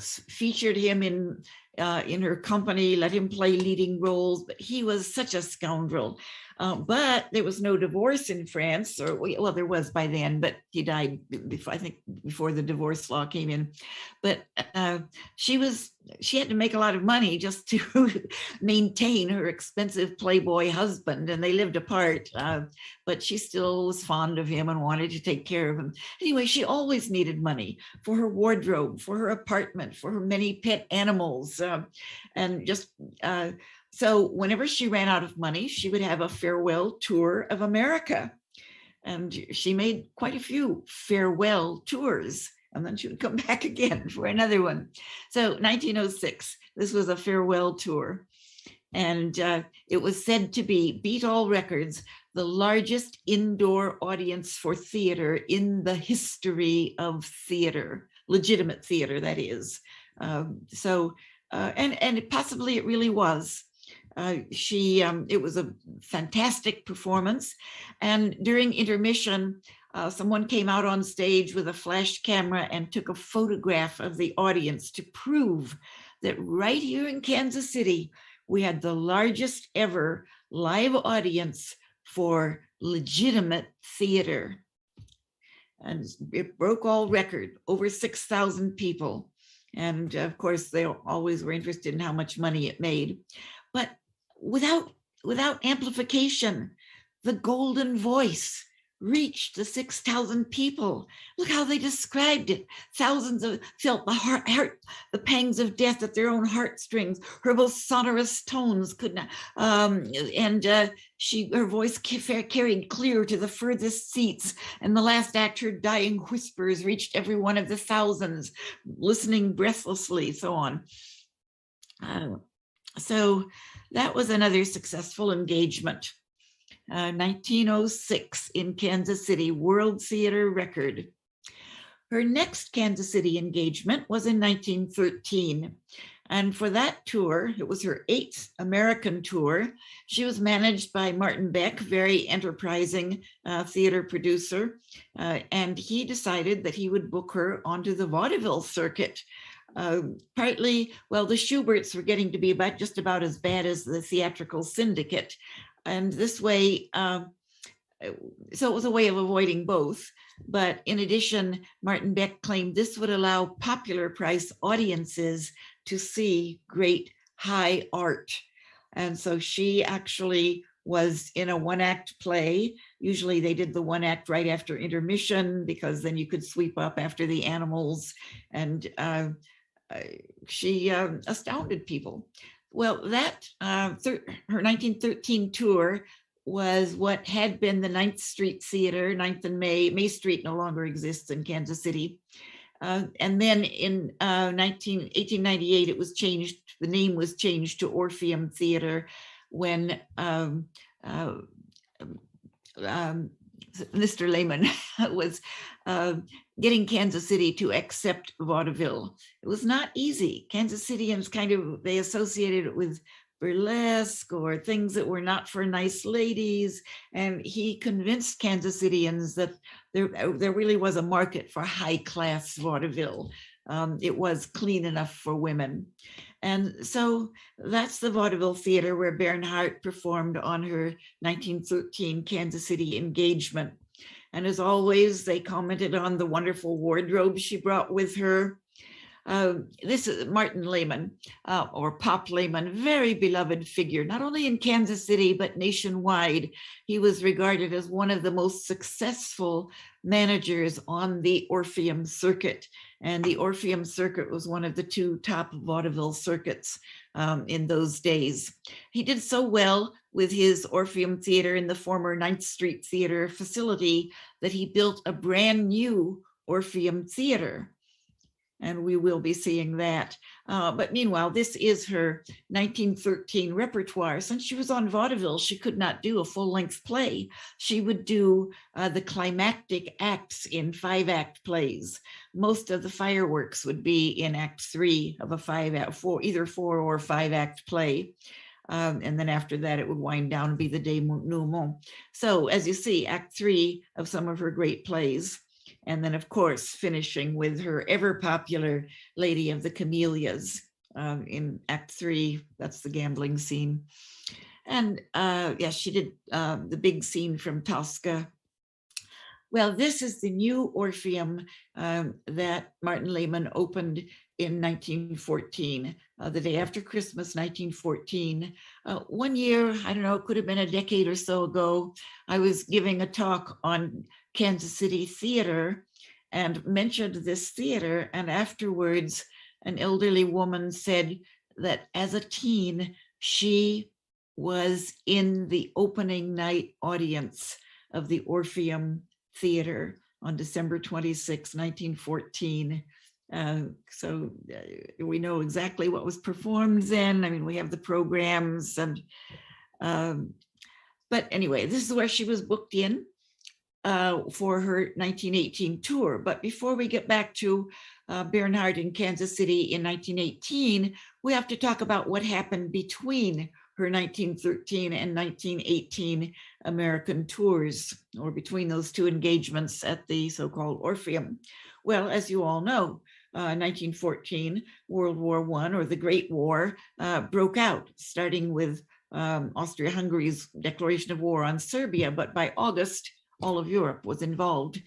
featured him in her company, let him play leading roles, but he was such a scoundrel. But there was no divorce in France, or well, there was by then, but he died before, I think, before the divorce law came in. But she had to make a lot of money just to maintain her expensive playboy husband, and they lived apart. But she still was fond of him and wanted to take care of him. Anyway, she always needed money for her wardrobe, for her apartment, for her many pet animals, and just. So whenever she ran out of money, she would have a farewell tour of America. And she made quite a few farewell tours. And then she would come back again for another one. So 1906, this was a farewell tour. And it was said to beat all records, the largest indoor audience for theater in the history of theater, legitimate theater, that is. And possibly it really was. It was a fantastic performance. And during intermission, someone came out on stage with a flash camera and took a photograph of the audience to prove that right here in Kansas City, we had the largest ever live audience for legitimate theater. And it broke all record, over 6,000 people. And of course, they always were interested in how much money it made. But without amplification, the golden voice reached the 6,000 people. Look how they described it. Thousands felt the pangs of death at their own heartstrings. Her most sonorous tones could not, her voice carried clear to the furthest seats. And the last act, her dying whispers reached every one of the thousands, listening breathlessly, so on. So that was another successful engagement. 1906 in Kansas City, World Theater record. Her next Kansas City engagement was in 1913. And for that tour, it was her 8th American tour. She was managed by Martin Beck, very enterprising theater producer. And he decided that he would book her onto the vaudeville circuit. Partly, well, the Schuberts were getting to be just about as bad as the theatrical syndicate. And this way, so it was a way of avoiding both. But in addition, Martin Beck claimed this would allow popular price audiences to see great high art. And so she actually was in a one-act play. Usually they did the one act right after intermission, because then you could sweep up after the animals. And she astounded people. Well, her 1913 tour was what had been the 9th Street Theater, 9th and May Street no longer exists in Kansas City. And then in 1898, it was changed, the name was changed to Orpheum Theater when Mr. Lehman was getting Kansas City to accept vaudeville. It was not easy. Kansas Cityans they associated it with burlesque or things that were not for nice ladies. And he convinced Kansas Cityans that there really was a market for high class vaudeville. It was clean enough for women. And so that's the vaudeville theater where Bernhardt performed on her 1913 Kansas City engagement. And as always, they commented on the wonderful wardrobe she brought with her. This is Martin Lehman, or Pop Lehman, very beloved figure, not only in Kansas City, but nationwide. He was regarded as one of the most successful managers on the Orpheum circuit. And the Orpheum circuit was one of the two top vaudeville circuits in those days. He did so well with his Orpheum Theater in the former 9th Street Theater facility that he built a brand new Orpheum Theater. And we will be seeing that. But meanwhile, this is her 1913 repertoire. Since she was on vaudeville, she could not do a full-length play. She would do the climactic acts in 5-act plays. Most of the fireworks would be in Act 3 of a 5-act, either 4 or 5-act play. And then after that, it would wind down and be the denouement. So as you see, Act 3 of some of her great plays. And then, of course, finishing with her ever popular Lady of the Camellias in Act 3. That's the gambling scene. And yes, she did the big scene from Tosca. Well, this is the new Orpheum that Martin Lehman opened in 1914, the day after Christmas, 1914. One year, I don't know, it could have been a decade or so ago, I was giving a talk on Kansas City theater and mentioned this theater. And afterwards, an elderly woman said that as a teen, she was in the opening night audience of the Orpheum Theater on December 26, 1914. So we know exactly what was performed then. I mean, we have the programs and, but anyway, this is where she was booked in for her 1918 tour. But before we get back to Bernhardt in Kansas City in 1918, we have to talk about what happened between her 1913 and 1918 American tours, or between those two engagements at the so-called Orpheum. Well, as you all know, 1914, World War I, or the Great War, broke out, starting with Austria-Hungary's declaration of war on Serbia. But by August, all of Europe was involved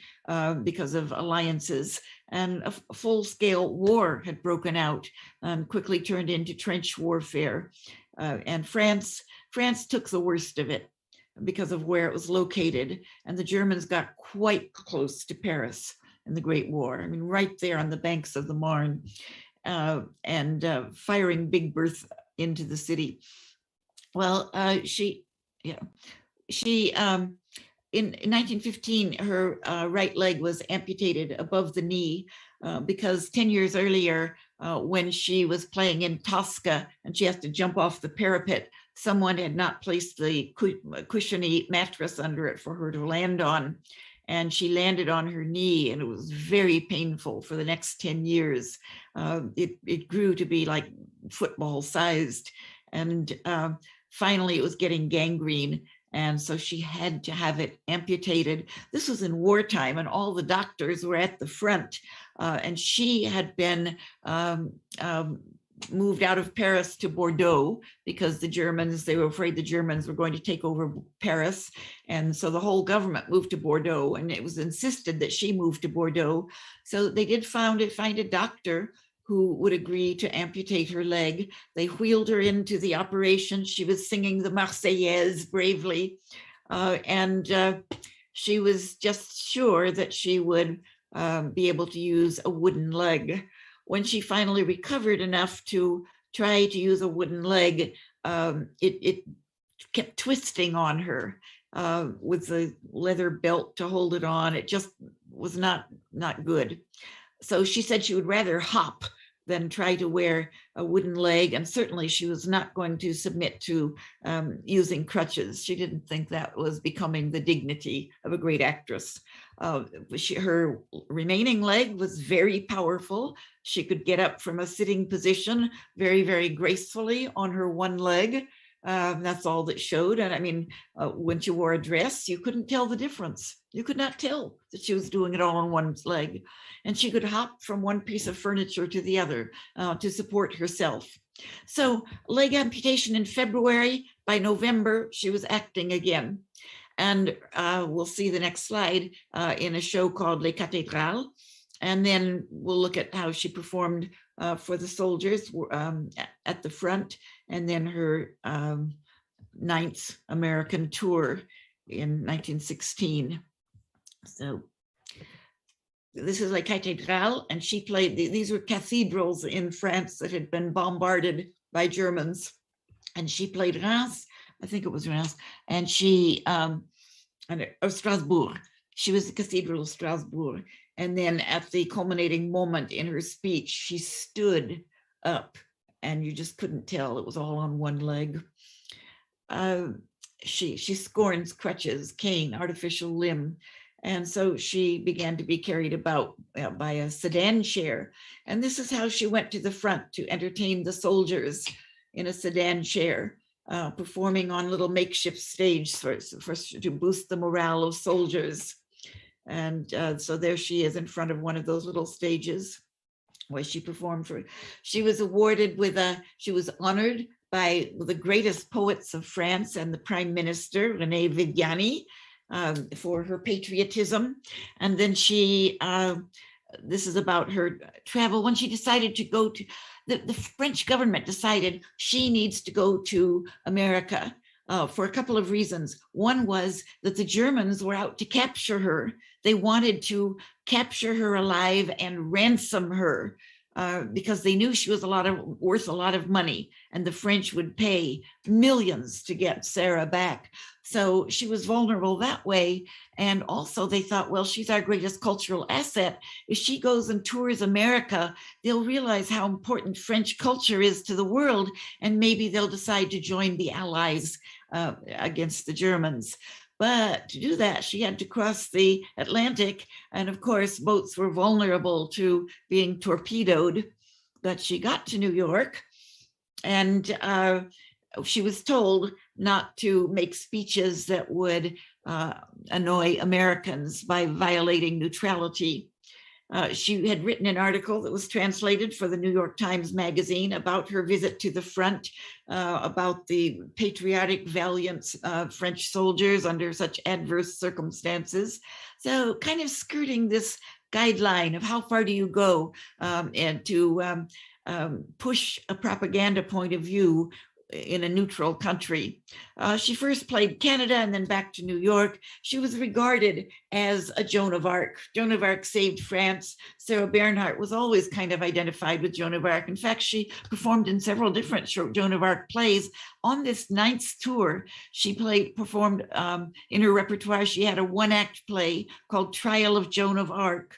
because of alliances, and a full-scale war had broken out and quickly turned into trench warfare. And France took the worst of it because of where it was located. And the Germans got quite close to Paris in the Great War. I mean, right there on the banks of the Marne, and firing Big Bertha into the city. Well, in 1915, her right leg was amputated above the knee because 10 years earlier, when she was playing in Tosca and she has to jump off the parapet, someone had not placed the cushiony mattress under it for her to land on. And she landed on her knee, and it was very painful for the next 10 years. It grew to be like football sized. And finally, it was getting gangrene. And so she had to have it amputated. This was in wartime, and all the doctors were at the front. And she had been moved out of Paris to Bordeaux because they were afraid the Germans were going to take over Paris. And so the whole government moved to Bordeaux, and it was insisted that she move to Bordeaux. So they did find a doctor who would agree to amputate her leg. They wheeled her into the operation. She was singing the Marseillaise bravely. And she was just sure that she would be able to use a wooden leg. When she finally recovered enough to try to use a wooden leg, it kept twisting on her with the leather belt to hold it on. It just was not good. So she said she would rather hop than try to wear a wooden leg. And certainly she was not going to submit to using crutches. She didn't think that was becoming the dignity of a great actress. Her remaining leg was very powerful. She could get up from a sitting position very, very gracefully on her one leg. That's all that showed. And I mean, when she wore a dress, you couldn't tell the difference. You could not tell that she was doing it all on one leg. And she could hop from one piece of furniture to the other to support herself. So leg amputation in February. By November, she was acting again. And we'll see the next slide in a show called Les Cathédrales. And then we'll look at how she performed for the soldiers at the front, and then her ninth American tour in 1916. So this is La Cathédrale, and she played, these were cathedrals in France that had been bombarded by Germans. And she played Reims, I think it was Reims, and she, Strasbourg. She was the Cathedral of Strasbourg. And then at the culminating moment in her speech, she stood up and you just couldn't tell, it was all on one leg. She scorns crutches, cane, artificial limb. And so she began to be carried about by a sedan chair. And this is how she went to the front to entertain the soldiers in a sedan chair, performing on little makeshift stage to boost the morale of soldiers. And so there she is in front of one of those little stages where she performed for. She was awarded with she was honored by the greatest poets of France and the Prime Minister, René Viviani, for her patriotism. And then she, this is about her travel. When she decided to go to, the French government decided she needs to go to America for a couple of reasons. One was that the Germans were out to capture her. They wanted to capture her alive and ransom her because they knew she was worth a lot of money, and the French would pay millions to get Sarah back. So she was vulnerable that way. And also they thought, well, she's our greatest cultural asset. If she goes and tours America, they'll realize how important French culture is to the world, and maybe they'll decide to join the Allies against the Germans. But to do that, she had to cross the Atlantic. And of course, boats were vulnerable to being torpedoed. But she got to New York, and she was told not to make speeches that would annoy Americans by violating neutrality. She had written an article that was translated for the New York Times Magazine about her visit to the front, about the patriotic, valiant French soldiers under such adverse circumstances. So kind of skirting this guideline of how far do you go and to push a propaganda point of view in a neutral country. She first played Canada and then back to New York. She was regarded as a Joan of Arc. Joan of Arc saved France. Sarah Bernhardt was always kind of identified with Joan of Arc. In fact, she performed in several different Joan of Arc plays. On this ninth tour, she performed in her repertoire, she had a one-act play called Trial of Joan of Arc.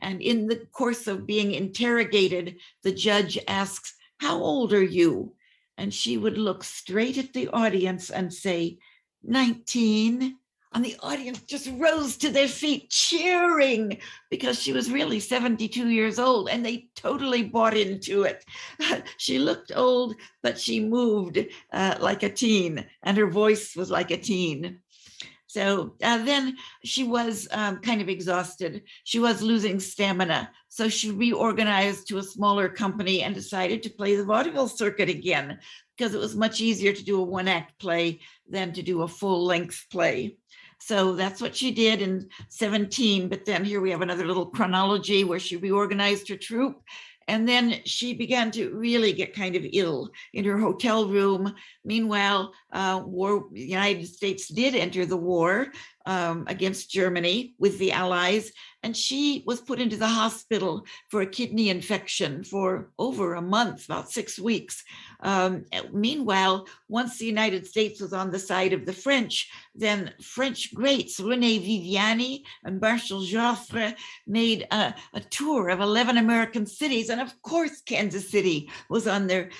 And in the course of being interrogated, the judge asks, "How old are you?" And she would look straight at the audience and say, 19. And the audience just rose to their feet cheering because she was really 72 years old, and they totally bought into it. She looked old, but she moved like a teen, and her voice was like a teen. So then she was kind of exhausted. She was losing stamina. So she reorganized to a smaller company and decided to play the vaudeville circuit again, because it was much easier to do a one-act play than to do a full-length play. So that's what she did in 17. But then here we have another little chronology where she reorganized her troupe. And then she began to really get kind of ill in her hotel room. Meanwhile, the United States did enter the war against Germany with the Allies, and she was put into the hospital for a kidney infection for over a month, about 6 weeks. Meanwhile, once the United States was on the side of the French, then French greats René Viviani and Marshal Joffre made a tour of 11 American cities, and of course Kansas City was on their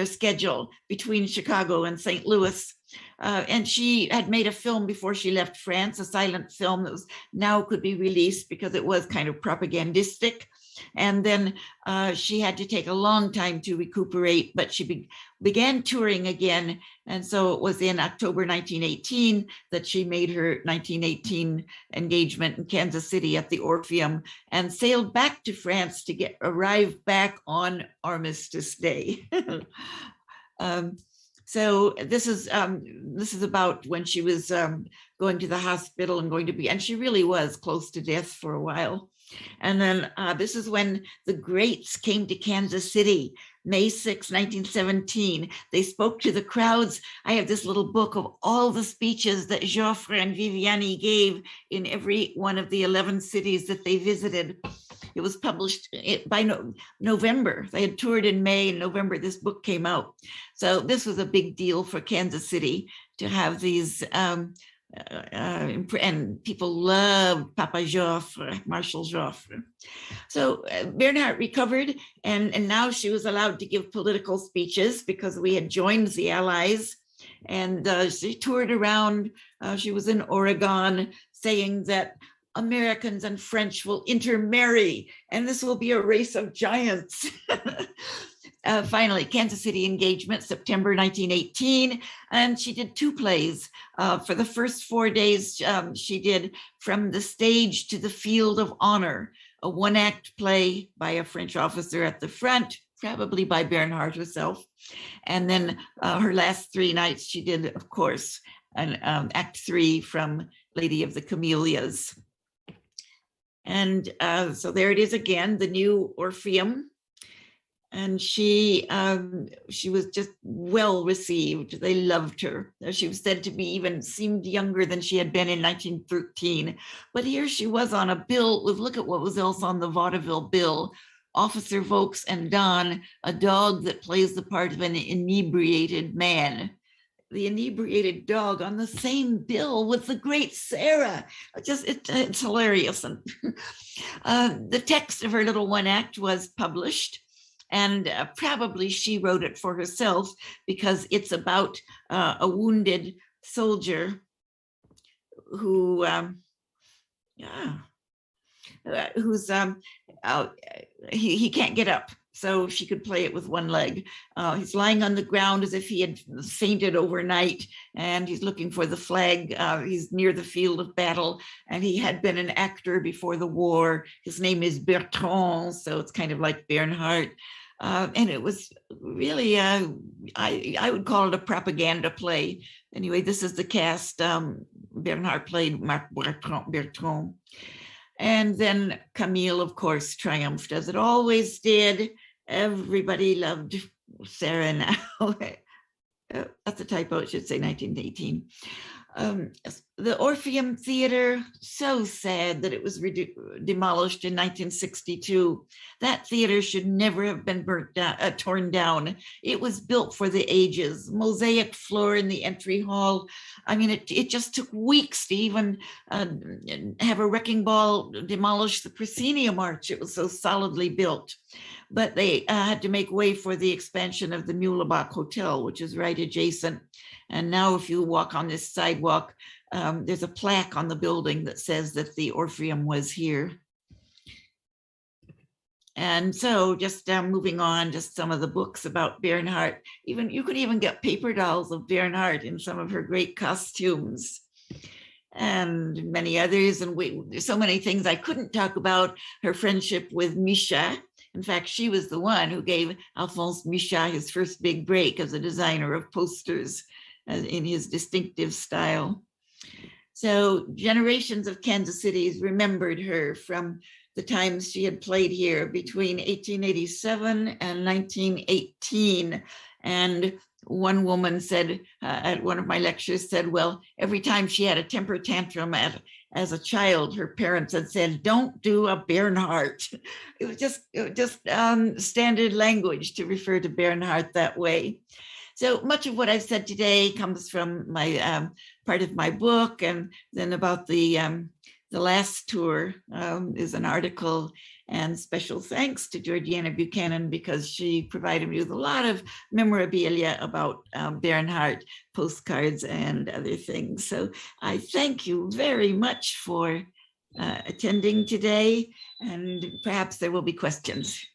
schedule between Chicago and St. Louis. And she had made a film before she left France, a silent film that was now could be released because it was kind of propagandistic. And then she had to take a long time to recuperate, but she began touring again. And so it was in October 1918 that she made her 1918 engagement in Kansas City at the Orpheum and sailed back to France to arrive back on Armistice Day. So this is about when she was going to the hospital and and she really was close to death for a while. And then this is when the greats came to Kansas City, May 6, 1917. They spoke to the crowds. I have this little book of all the speeches that Joffre and Viviani gave in every one of the 11 cities that they visited. It was published by November. They had toured in May and November. This book came out. So this was a big deal for Kansas City to have these, and people loved Papa Joffre, Marshal Joffre. So Bernhardt recovered, and now she was allowed to give political speeches because we had joined the Allies. And she toured around. She was in Oregon saying that Americans and French will intermarry, and this will be a race of giants. Finally, Kansas City engagement, September 1918, and she did 2 plays. For the first 4 days, she did From the Stage to the Field of Honor, a 1-act play by a French officer at the front, probably by Bernhardt herself. And then her last 3 nights, she did, of course, an Act 3 from Lady of the Camellias. And so there it is again, the new Orpheum. And she was just well received. They loved her. She was said to be even seemed younger than she had been in 1913. But here she was on a bill with, look at what was else on the vaudeville bill. Officer Vokes and Don, a dog that plays the part of an inebriated man. The inebriated dog on the same bill with the great Sarah. It's hilarious. And the text of her little 1-act was published. And probably she wrote it for herself because it's about a wounded soldier who, he can't get up. So she could play it with 1 leg. He's lying on the ground as if he had fainted overnight, and he's looking for the flag. He's near the field of battle, and he had been an actor before the war. His name is Bertrand, so it's kind of like Bernhardt. And it was really, I would call it a propaganda play. Anyway, this is the cast. Bernhardt played Marc Bertrand. And then Camille, of course, triumphed as it always did. Everybody loved Sarah now. That's a typo, it should say 1918. The Orpheum Theater, so sad that it was demolished in 1962. That theater should never have been torn down. It was built for the ages. Mosaic floor in the entry hall. I mean, it just took weeks to even have a wrecking ball demolish the proscenium arch. It was so solidly built. But they had to make way for the expansion of the Muhlebach Hotel, which is right adjacent. And now if you walk on this sidewalk, there's a plaque on the building that says that the Orpheum was here. And so just moving on, just some of the books about Bernhardt. Even you could even get paper dolls of Bernhardt in some of her great costumes and many others. And there's so many things I couldn't talk about. Her friendship with Misha. In fact, she was the one who gave Alphonse Misha his first big break as a designer of posters in his distinctive style. So generations of Kansas City's remembered her from the times she had played here between 1887 and 1918. And one woman said at one of my lectures said, well, every time she had a temper tantrum as a child, her parents had said, don't do a Bernhardt. It was just standard language to refer to Bernhardt that way. So much of what I've said today comes from my part of my book, and then about the last tour is an article, and special thanks to Georgiana Buchanan because she provided me with a lot of memorabilia about Bernhardt, postcards and other things. So I thank you very much for attending today, and perhaps there will be questions.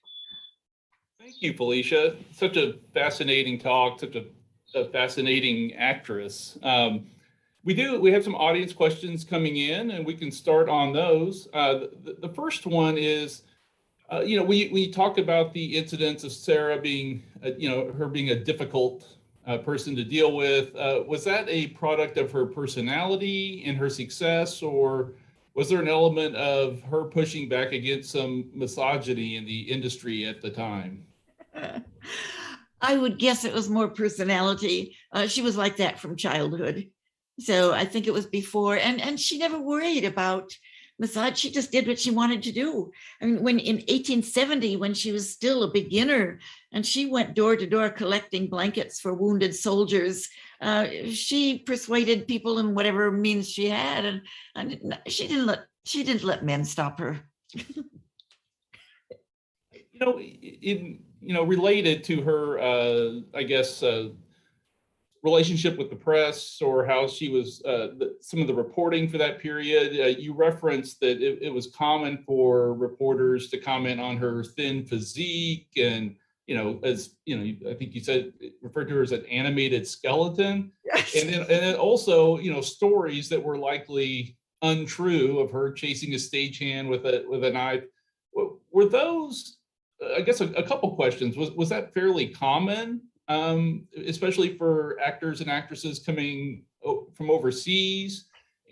Thank you, Felicia. Such a fascinating talk, such a fascinating actress. We have some audience questions coming in, and we can start on those. The first one is, we talked about the incidents of Sarah being, her being a difficult person to deal with. Was that a product of her personality and her success, or Was there an element of her pushing back against some misogyny in the industry at the time? I would guess it was more personality. She was like that from childhood. So I think it was before, and she never worried about massage. She just did what she wanted to do. I mean, when in 1870, when she was still a beginner, and she went door to door collecting blankets for wounded soldiers, she persuaded people in whatever means she had, and she didn't let men stop her. Related to her, I guess, relationship with the press, or how she was, some of the reporting for that period, you referenced that it was common for reporters to comment on her thin physique, and as I think you said, referred to her as an animated skeleton. Yes. And then also, stories that were likely untrue of her chasing a stagehand with a knife. Were those, I guess, a couple questions. Was that fairly common, especially for actors and actresses coming from overseas?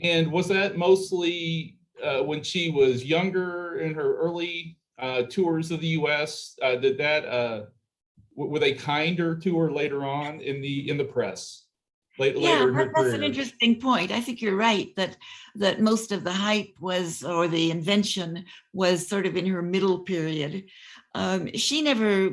And was that mostly when she was younger in her early tours of the U.S.? Were they kinder to her later on in the press? Later in her that's an career? interesting point. I think you're right that most of the hype was, or the invention was, sort of in her middle period. She never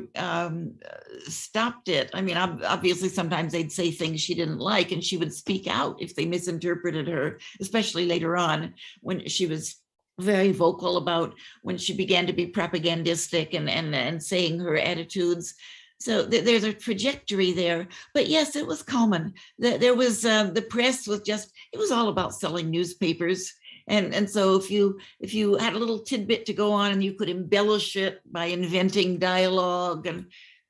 stopped it. I mean, obviously, sometimes they'd say things she didn't like, and she would speak out if they misinterpreted her, especially later on when she was very vocal about when she began to be propagandistic and saying her attitudes. So there's a trajectory there. But yes, it was common. There was the press was just, it was all about selling newspapers. And so if you had a little tidbit to go on and you could embellish it by inventing dialogue, and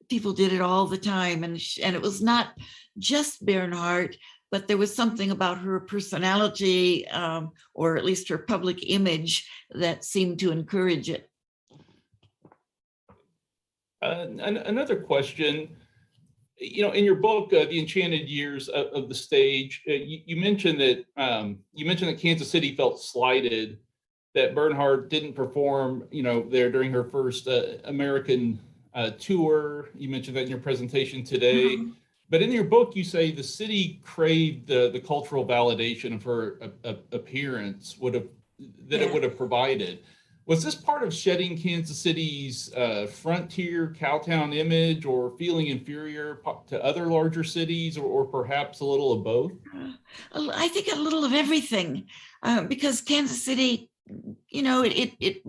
people did it all the time. And it was not just Bernhardt, but there was something about her personality, or at least her public image, that seemed to encourage it. Another question, in your book, The Enchanted Years of the Stage, you mentioned that Kansas City felt slighted that Bernhardt didn't perform, there during her first American tour. You mentioned that in your presentation today. Mm-hmm. But in your book, you say the city craved the cultural validation of her appearance it would have provided. Was this part of shedding Kansas City's frontier cowtown image, or feeling inferior to other larger cities, or perhaps a little of both? I think a little of everything, because Kansas City, it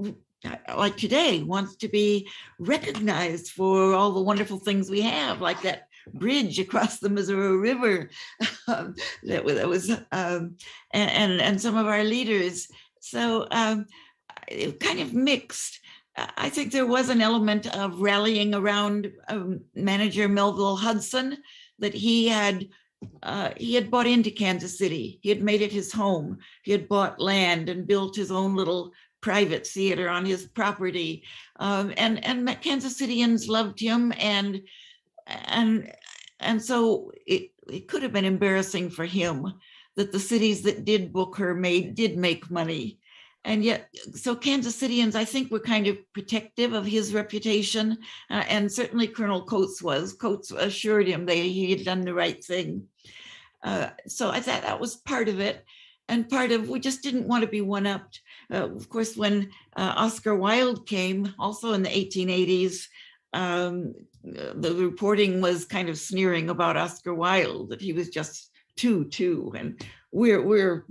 like today wants to be recognized for all the wonderful things we have, like that bridge across the Missouri River, that was and some of our leaders. So. It kind of mixed. I think there was an element of rallying around manager Melville Hudson, that he had bought into Kansas City. He had made it his home. He had bought land and built his own little private theater on his property. And Kansas Cityans loved him, and so it could have been embarrassing for him that the cities that did book her did make money. And yet, so Kansas Cityans, I think, were kind of protective of his reputation. And certainly Colonel Coates was. Coates assured him he had done the right thing. So I thought that was part of it. And part of, we just didn't want to be one-upped. Of course, when Oscar Wilde came, also in the 1880s, the reporting was kind of sneering about Oscar Wilde, that he was just too, and we're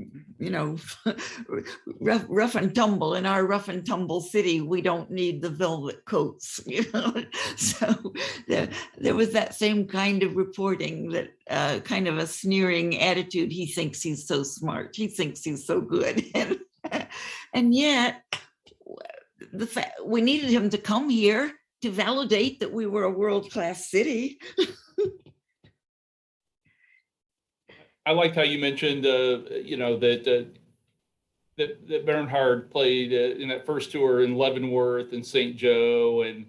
rough and tumble. In our rough and tumble city, we don't need the velvet coats. So there was that same kind of reporting, that kind of a sneering attitude. He thinks he's so smart, he thinks he's so good, and yet the fact we needed him to come here to validate that we were a world-class city. I liked how you mentioned, that Bernhardt played in that first tour in Leavenworth and St. Joe, and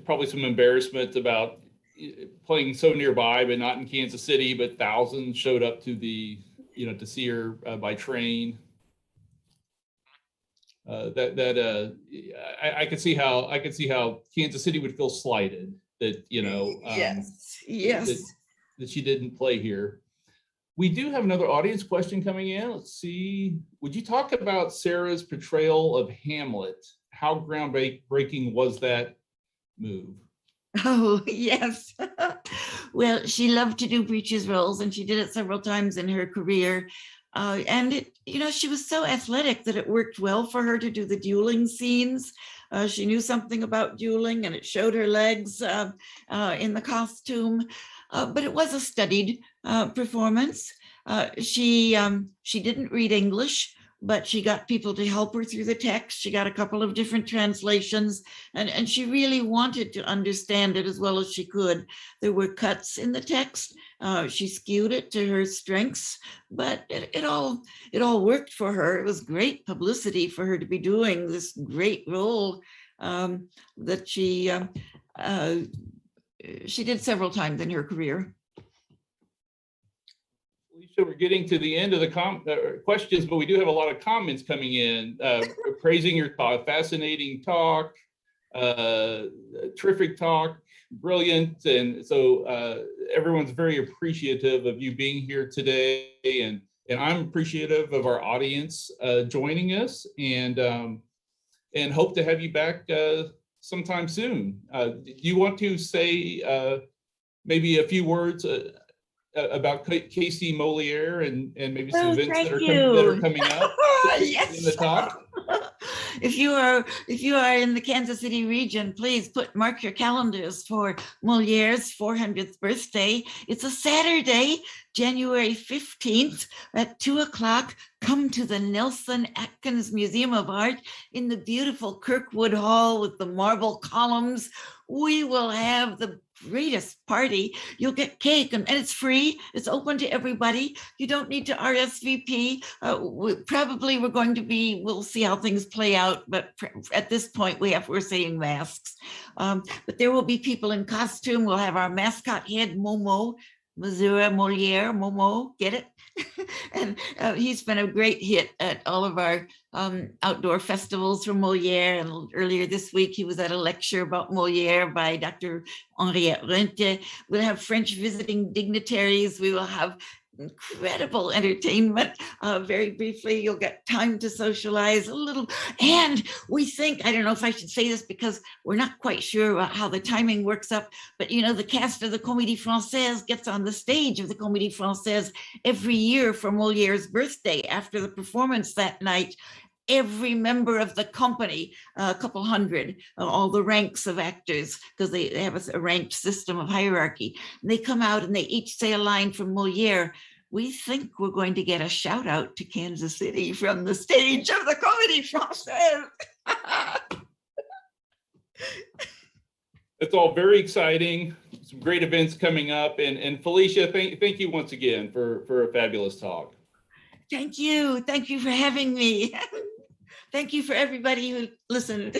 probably some embarrassment about playing so nearby, but not in Kansas City, but thousands showed up to to see her by train. I could see how Kansas City would feel slighted that yes. that she didn't play here. We do have another audience question coming in. Let's see. Would you talk about Sarah's portrayal of Hamlet? How groundbreaking was that move? Oh, yes. Well, she loved to do breeches roles, and she did it several times in her career. And she was so athletic that it worked well for her to do the dueling scenes. She knew something about dueling, and it showed her legs in the costume. But it was a studied performance. She didn't read English, but she got people to help her through the text. She got a couple of different translations, and she really wanted to understand it as well as she could. There were cuts in the text. She skewed it to her strengths, but it all worked for her. It was great publicity for her to be doing this great role that she did several times in her career. Felicia, we're getting to the end of the questions, but we do have a lot of comments coming in, praising your talk, fascinating talk, terrific talk, brilliant. And so everyone's very appreciative of you being here today. And I'm appreciative of our audience joining us, and hope to have you back sometime soon. Do you want to say maybe a few words about Casey Moliere and maybe some events that are coming up yes. in the talk? If you are in the Kansas City region, please mark your calendars for Moliere's 400th birthday. It's a Saturday, January 15th at 2:00. Come to the Nelson Atkins Museum of Art in the beautiful Kirkwood Hall with the marble columns. We will have the greatest party. You'll get cake, and it's free. It's open to everybody. You don't need to RSVP. We'll see how things play out, but at this point we're saying masks. But there will be people in costume. We'll have our mascot head, Momo, Missouri Moliere, Momo, get it? And he's been a great hit at all of our outdoor festivals for Moliere. And earlier this week, he was at a lecture about Moliere by Dr. Henriette Rente. We'll have French visiting dignitaries. We will have incredible entertainment. Very briefly, you'll get time to socialize a little. And we think, I don't know if I should say this because we're not quite sure about how the timing works up, but the cast of the Comédie Française gets on the stage of the Comédie Française every year for Moliere's birthday after the performance that night. Every member of the company, a couple hundred, all the ranks of actors, because they have a ranked system of hierarchy. And they come out and they each say a line from Moliere. We think we're going to get a shout out to Kansas City from the stage of the Comédie Française. It's all very exciting. Some great events coming up. And Felicia, thank you once again for a fabulous talk. Thank you. Thank you for having me. Thank you for everybody who listened.